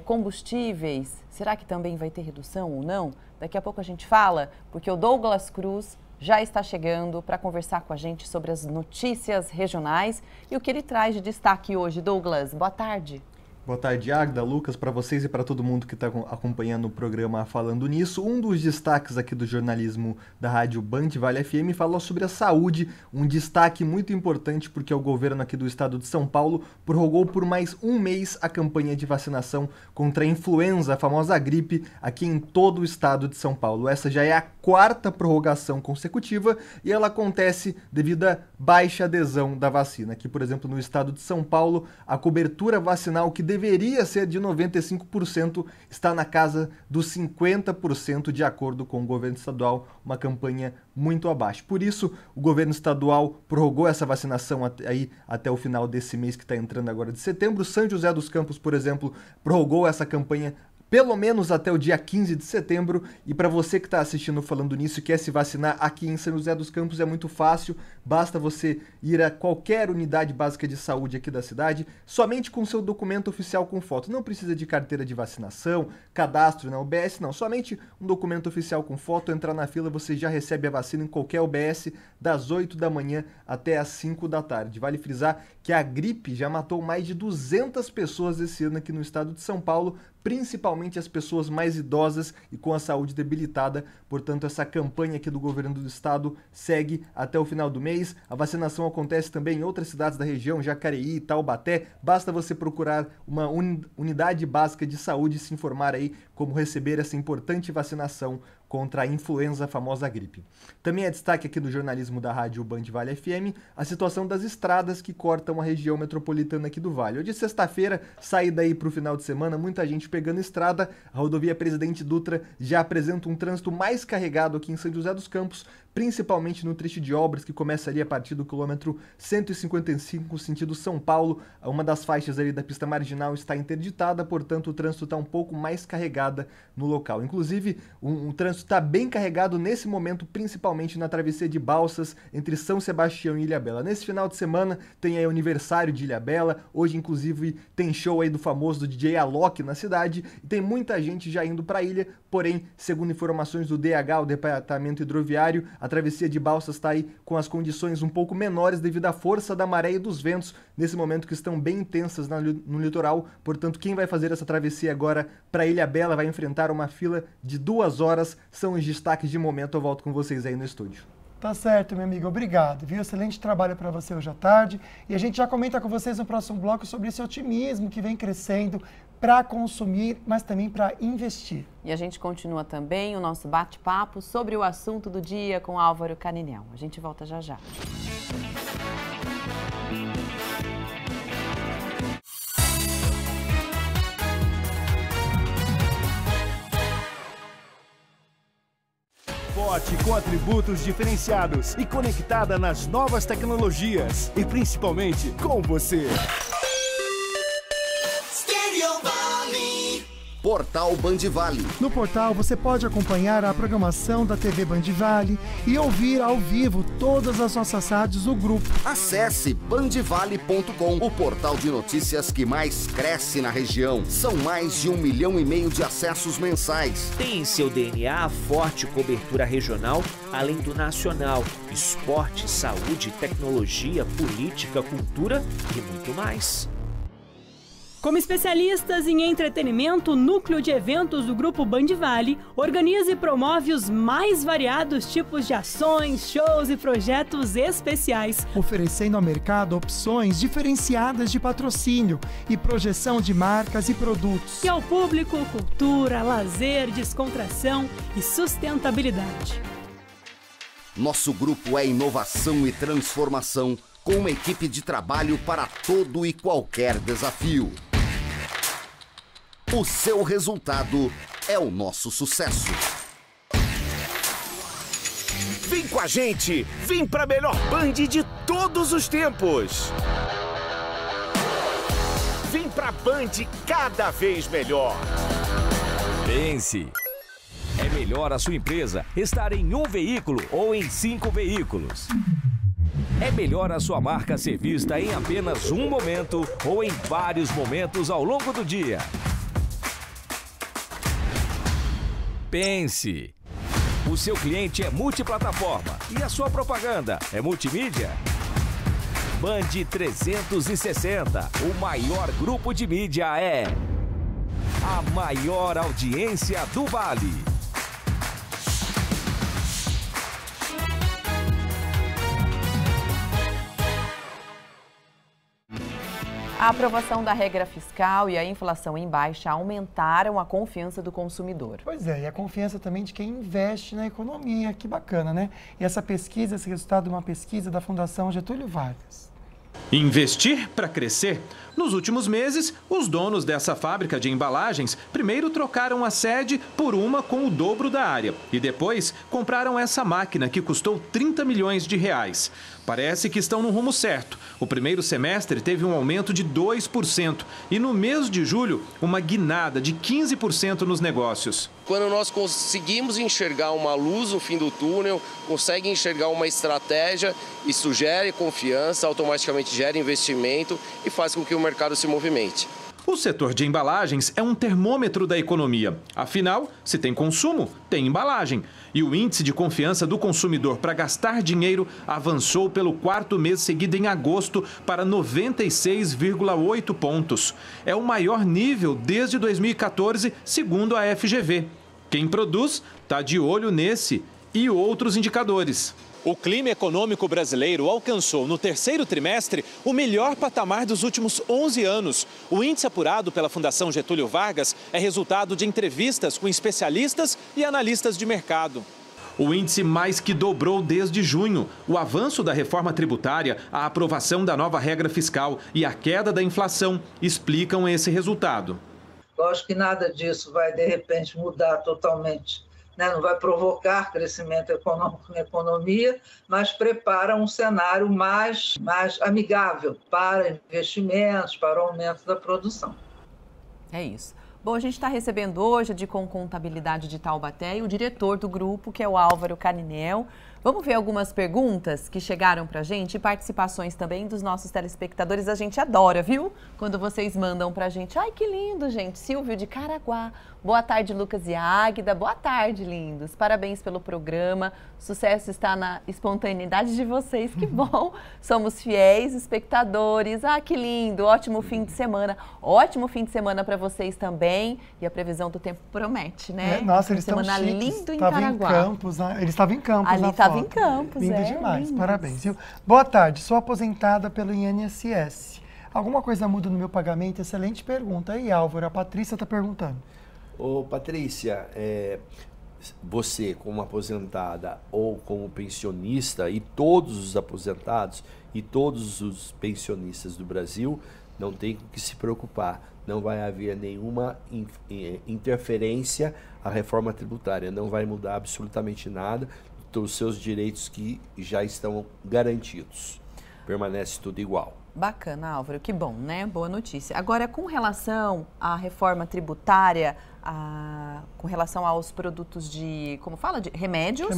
Combustíveis, será que também vai ter redução ou não? Daqui a pouco a gente fala, porque o Douglas Cruz já está chegando para conversar com a gente sobre as notícias regionais e o que ele traz de destaque hoje. Douglas, boa tarde. Boa tarde, Agda, Lucas, para vocês e para todo mundo que está acompanhando o programa Falando Nisso. Um dos destaques aqui do jornalismo da Rádio Band Vale FM falou sobre a saúde, um destaque muito importante porque o governo aqui do estado de São Paulo prorrogou por mais um mês a campanha de vacinação contra a influenza, a famosa gripe, aqui em todo o estado de São Paulo. Essa já é a 4ª prorrogação consecutiva e ela acontece devido à baixa adesão da vacina. Aqui, por exemplo, no estado de São Paulo, a cobertura vacinal que deveria ser de 95%, está na casa dos 50% de acordo com o governo estadual, uma campanha muito abaixo. Por isso, o governo estadual prorrogou essa vacinação aí até o final desse mês que está entrando agora de setembro. São José dos Campos, por exemplo, prorrogou essa campanha pelo menos até o dia 15 de setembro. E para você que está assistindo Falando Nisso e quer se vacinar aqui em São José dos Campos, é muito fácil. Basta você ir a qualquer unidade básica de saúde aqui da cidade, somente com seu documento oficial com foto. Não precisa de carteira de vacinação, cadastro na UBS, não. Somente um documento oficial com foto, entrar na fila, você já recebe a vacina em qualquer UBS, das 8 da manhã até as 5 da tarde. Vale frisar que a gripe já matou mais de 200 pessoas esse ano aqui no estado de São Paulo, principalmente as pessoas mais idosas e com a saúde debilitada. Portanto, essa campanha aqui do governo do estado segue até o final do mês. A vacinação acontece também em outras cidades da região, Jacareí, Taubaté. Basta você procurar uma unidade básica de saúde e se informar aí como receber essa importante vacinação contra a influenza, a famosa gripe. Também é destaque aqui do jornalismo da rádio Band Vale FM a situação das estradas que cortam a região metropolitana aqui do Vale. Hoje, sexta-feira, saída aí para o final de semana, muita gente pegando estrada. A rodovia Presidente Dutra já apresenta um trânsito mais carregado aqui em São José dos Campos, principalmente no trecho de obras que começa ali a partir do quilômetro 155, sentido São Paulo. Uma das faixas ali da pista marginal está interditada, portanto o trânsito está um pouco mais carregada no local. Inclusive, o trânsito está bem carregado nesse momento, principalmente na travessia de Balsas, entre São Sebastião e Ilhabela. Nesse final de semana tem aí o aniversário de Ilhabela, hoje inclusive tem show aí do famoso DJ Alok na cidade, e tem muita gente já indo para a ilha, porém, segundo informações do DH, o Departamento Hidroviário, a travessia de Balsas está aí com as condições um pouco menores devido à força da maré e dos ventos, nesse momento que estão bem intensas no litoral. Portanto, quem vai fazer essa travessia agora para Ilhabela vai enfrentar uma fila de 2 horas. São os destaques de momento. Eu volto com vocês aí no estúdio. Tá certo, meu amigo. Obrigado, viu? Excelente trabalho para você hoje à tarde. E a gente já comenta com vocês no próximo bloco sobre esse otimismo que vem crescendo para consumir, mas também para investir. E a gente continua também o nosso bate-papo sobre o assunto do dia com Álvaro Caninel. A gente volta já já. Forte, com atributos diferenciados e conectada nas novas tecnologias. E principalmente com você. Portal Band Vale. No portal você pode acompanhar a programação da TV Band Vale e ouvir ao vivo todas as nossas rádios do grupo. Acesse bandvale.com, o portal de notícias que mais cresce na região. São mais de 1,5 milhão de acessos mensais. Tem em seu DNA a forte cobertura regional, além do nacional. Esporte, saúde, tecnologia, política, cultura e muito mais. Como especialistas em entretenimento, o núcleo de eventos do Grupo Band Vale organiza e promove os mais variados tipos de ações, shows e projetos especiais, oferecendo ao mercado opções diferenciadas de patrocínio e projeção de marcas e produtos. E ao público, cultura, lazer, descontração e sustentabilidade. Nosso grupo é inovação e transformação, com uma equipe de trabalho para todo e qualquer desafio. O seu resultado é o nosso sucesso. Vem com a gente! Vem pra melhor Band de todos os tempos! Vem pra Band cada vez melhor! Pense! É melhor a sua empresa estar em um veículo ou em 5 veículos. É melhor a sua marca ser vista em apenas um momento ou em vários momentos ao longo do dia. Pense! O seu cliente é multiplataforma e a sua propaganda é multimídia? Band 360, o maior grupo de mídia é a maior audiência do Vale. A aprovação da regra fiscal e a inflação em baixa aumentaram a confiança do consumidor. Pois é, e a confiança também de quem investe na economia. Que bacana, né? E essa pesquisa, esse resultado de uma pesquisa da Fundação Getúlio Vargas. Investir para crescer? Nos últimos meses, os donos dessa fábrica de embalagens primeiro trocaram a sede por uma com o dobro da área e depois compraram essa máquina que custou 30 milhões de reais. Parece que estão no rumo certo. O primeiro semestre teve um aumento de 2% e no mês de julho, uma guinada de 15% nos negócios. Quando nós conseguimos enxergar uma luz no fim do túnel, consegue enxergar uma estratégia, isso gera confiança, automaticamente gera investimento e faz com que o mercado se movimente. O setor de embalagens é um termômetro da economia. Afinal, se tem consumo, tem embalagem. E o índice de confiança do consumidor para gastar dinheiro avançou pelo 4º mês seguido em agosto para 96,8 pontos. É o maior nível desde 2014, segundo a FGV. Quem produz está de olho nesse e outros indicadores. O clima econômico brasileiro alcançou no terceiro trimestre o melhor patamar dos últimos 11 anos. O índice apurado pela Fundação Getúlio Vargas é resultado de entrevistas com especialistas e analistas de mercado. O índice mais que dobrou desde junho. O avanço da reforma tributária, a aprovação da nova regra fiscal e a queda da inflação explicam esse resultado. Lógico que nada disso vai, de repente, mudar totalmente, né? Não vai provocar crescimento econômico na economia, mas prepara um cenário mais amigável para investimentos, para o aumento da produção. É isso. Bom, a gente está recebendo hoje a Dicom Contabilidade de Taubaté e o diretor do grupo, que é o Álvaro Caninel. Vamos ver algumas perguntas que chegaram para a gente e participações também dos nossos telespectadores. A gente adora, viu? Quando vocês mandam para a gente. Ai, que lindo, gente. Silvio de Caraguá. Boa tarde, Lucas e Águida. Boa tarde, lindos. Parabéns pelo programa. Sucesso está na espontaneidade de vocês. Que bom. Somos fiéis espectadores. Ah, que lindo. Ótimo fim de semana. Ótimo fim de semana para vocês também. E a previsão do tempo promete, né? Nossa, eles estão semana chiques. lindo em Tava Caraguá. Em Campos, né? Eles estavam em Campos. Ali estava em Campos, lindo é. Demais. Lindo. Parabéns, viu? Boa tarde. Sou aposentada pelo INSS. Alguma coisa muda no meu pagamento? Excelente pergunta. Aí, Álvaro, a Patrícia está perguntando. Ô, Patrícia, você como aposentada ou como pensionista e todos os aposentados e todos os pensionistas do Brasil não tem com que se preocupar. Não vai haver nenhuma interferência à reforma tributária. Não vai mudar absolutamente nada dos seus direitos que já estão garantidos. Permanece tudo igual. Bacana, Álvaro, que bom, né? Boa notícia. Agora, com relação à reforma tributária, com relação aos produtos de, como fala, de remédios.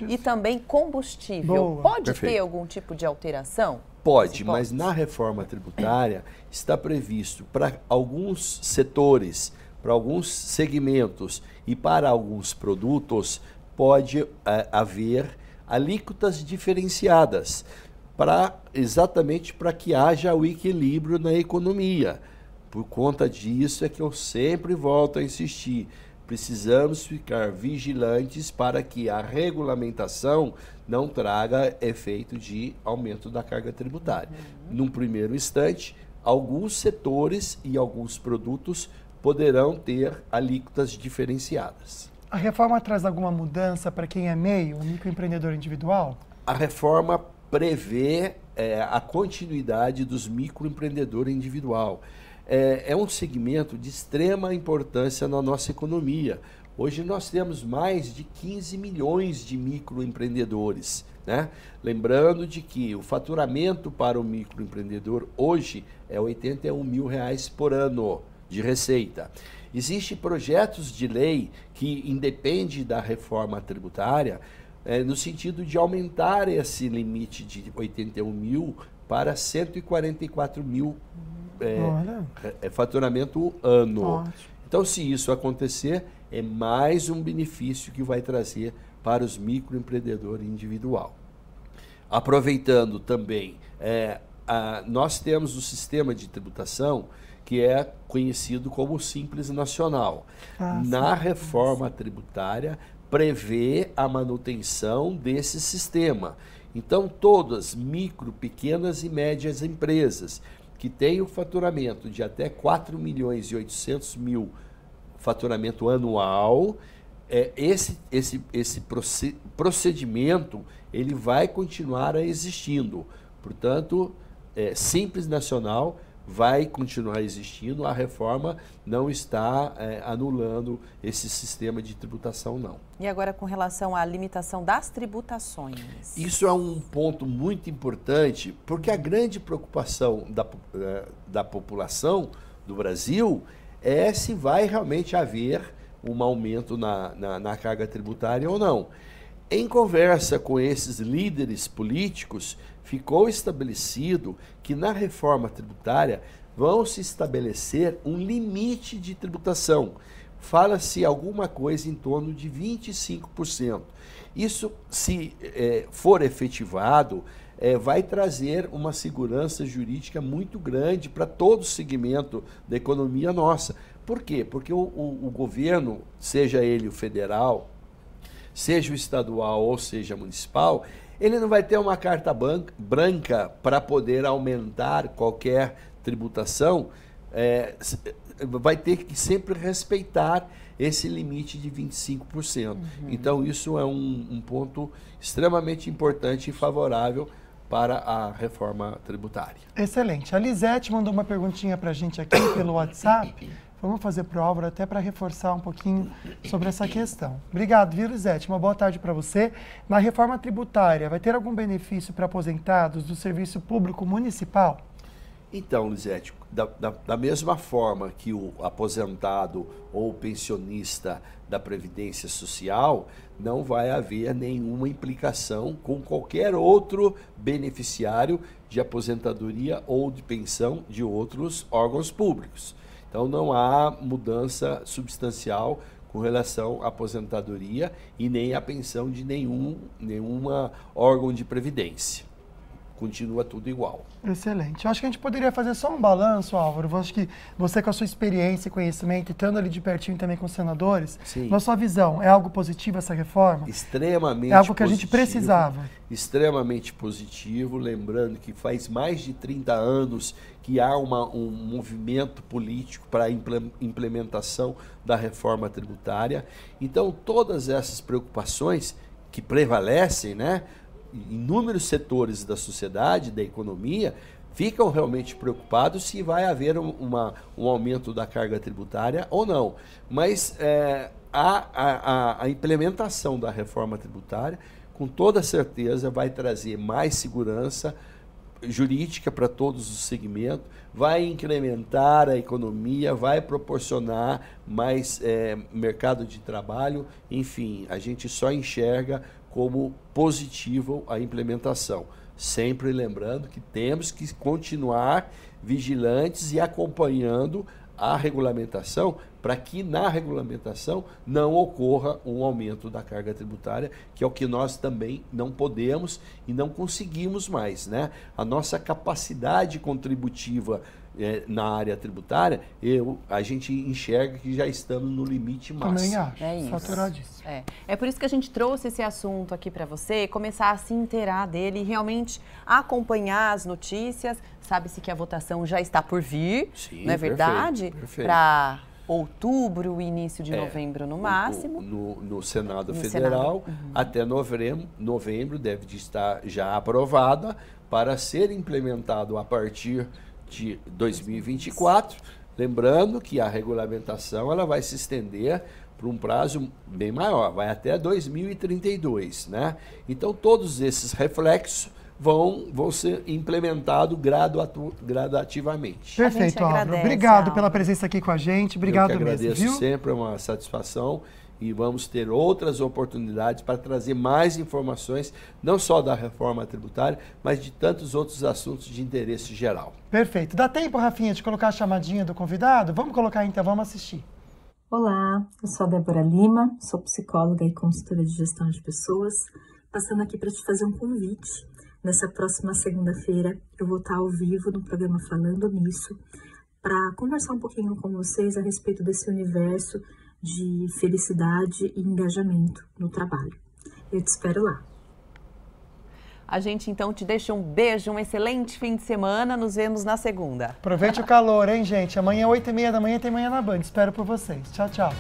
E também combustível, Boa. pode Perfeito. ter algum tipo de alteração? Pode, mas na reforma tributária está previsto para alguns setores, para alguns segmentos e para alguns produtos, pode haver alíquotas diferenciadas, exatamente para que haja o equilíbrio na economia. Por conta disso é que eu sempre volto a insistir. Precisamos ficar vigilantes para que a regulamentação não traga efeito de aumento da carga tributária. Num primeiro instante, alguns setores e alguns produtos poderão ter alíquotas diferenciadas. A reforma traz alguma mudança para quem é MEI, o microempreendedor individual? A reforma prevê a continuidade dos microempreendedores individual. É um segmento de extrema importância na nossa economia. Hoje nós temos mais de 15 milhões de microempreendedores, né? Lembrando de que o faturamento para o microempreendedor hoje é R$ 81 mil por ano de receita. Existem projetos de lei que independem da reforma tributária, no sentido de aumentar esse limite de 81 mil para 144 mil faturamento ano. Ótimo. Então, se isso acontecer, é mais um benefício que vai trazer para os microempreendedores individual. Aproveitando também, nós temos o sistema de tributação que é conhecido como Simples Nacional. Na reforma tributária, prevê a manutenção desse sistema. Então, todas micro, pequenas e médias empresas que têm o faturamento de até 4 milhões e 800 mil faturamento anual, esse procedimento ele vai continuar existindo. Portanto, Simples Nacional vai continuar existindo, a reforma não está anulando esse sistema de tributação, não. E agora com relação à limitação das tributações? Isso é um ponto muito importante, porque a grande preocupação da população do Brasil é se vai realmente haver um aumento na carga tributária ou não. Em conversa com esses líderes políticos, ficou estabelecido que na reforma tributária vão se estabelecer um limite de tributação. Fala-se alguma coisa em torno de 25%. Isso, se for efetivado, vai trazer uma segurança jurídica muito grande para todo o segmento da economia nossa. Por quê? Porque o governo, seja ele o federal, seja o estadual ou seja municipal, Ele não vai ter uma carta branca para poder aumentar qualquer tributação, vai ter que sempre respeitar esse limite de 25%. Então, isso é um ponto extremamente importante e favorável para a reforma tributária. Excelente. A Lisete mandou uma perguntinha para a gente aqui pelo WhatsApp. Vamos fazer para o Álvaro até para reforçar um pouquinho sobre essa questão. Obrigado, viu, Lisete? Uma boa tarde para você. Na reforma tributária, vai ter algum benefício para aposentados do serviço público municipal? Então, Lisete, da mesma forma que o aposentado ou o pensionista da Previdência Social, não vai haver nenhuma implicação com qualquer outro beneficiário de aposentadoria ou de pensão de outros órgãos públicos. Então, não há mudança substancial com relação à aposentadoria e nem à pensão de nenhuma órgão de previdência. Continua tudo igual. Excelente. Eu acho que a gente poderia fazer só um balanço, Álvaro. Eu acho que você, com a sua experiência e conhecimento, estando ali de pertinho também com os senadores, na sua visão, é algo positivo essa reforma? Extremamente positivo. É algo que positivo, a gente precisava. Extremamente positivo, lembrando que faz mais de 30 anos que há um movimento político para a implementação da reforma tributária. Então, todas essas preocupações que prevalecem, né, inúmeros setores da sociedade, da economia, ficam realmente preocupados se vai haver um aumento da carga tributária ou não. Mas a implementação da reforma tributária, com toda certeza, vai trazer mais segurança jurídica para todos os segmentos, vai incrementar a economia, vai proporcionar mais mercado de trabalho, enfim, a gente só enxerga como positivo a implementação. Sempre lembrando que temos que continuar vigilantes e acompanhando a regulamentação para que na regulamentação não ocorra um aumento da carga tributária, que é o que nós também não podemos e não conseguimos mais, né? A nossa capacidade contributiva na área tributária, a gente enxerga que já estamos no limite máximo. Também acho, é isso. Faturadíssimo. É por isso que a gente trouxe esse assunto aqui para você, começar a se inteirar dele e realmente acompanhar as notícias. Sabe-se que a votação já está por vir, sim, não é verdade? Perfeito. Para outubro, início de novembro no máximo. No Senado Federal, até novembro deve estar já aprovada para ser implementado a partir de 2024, lembrando que a regulamentação ela vai se estender por um prazo bem maior, vai até 2032, né? Então todos esses reflexos vão ser implementados gradativamente. Perfeito, Álvaro. Obrigado pela presença aqui com a gente, obrigado mesmo. Eu que agradeço, sempre é uma satisfação. E vamos ter outras oportunidades para trazer mais informações, não só da reforma tributária, mas de tantos outros assuntos de interesse geral. Perfeito. Dá tempo, Rafinha, de colocar a chamadinha do convidado? Vamos colocar então, vamos assistir. Olá, eu sou a Débora Lima, sou psicóloga e consultora de gestão de pessoas, passando aqui para te fazer um convite. Nessa próxima segunda-feira eu vou estar ao vivo no programa Falando Nisso, para conversar um pouquinho com vocês a respeito desse universo de felicidade e engajamento no trabalho. Eu te espero lá. A gente então te deixa um beijo, um excelente fim de semana. Nos vemos na segunda. Aproveite o calor, hein, gente? Amanhã, 8h30 da manhã, tem Manhã na Band. Espero por vocês. Tchau, tchau.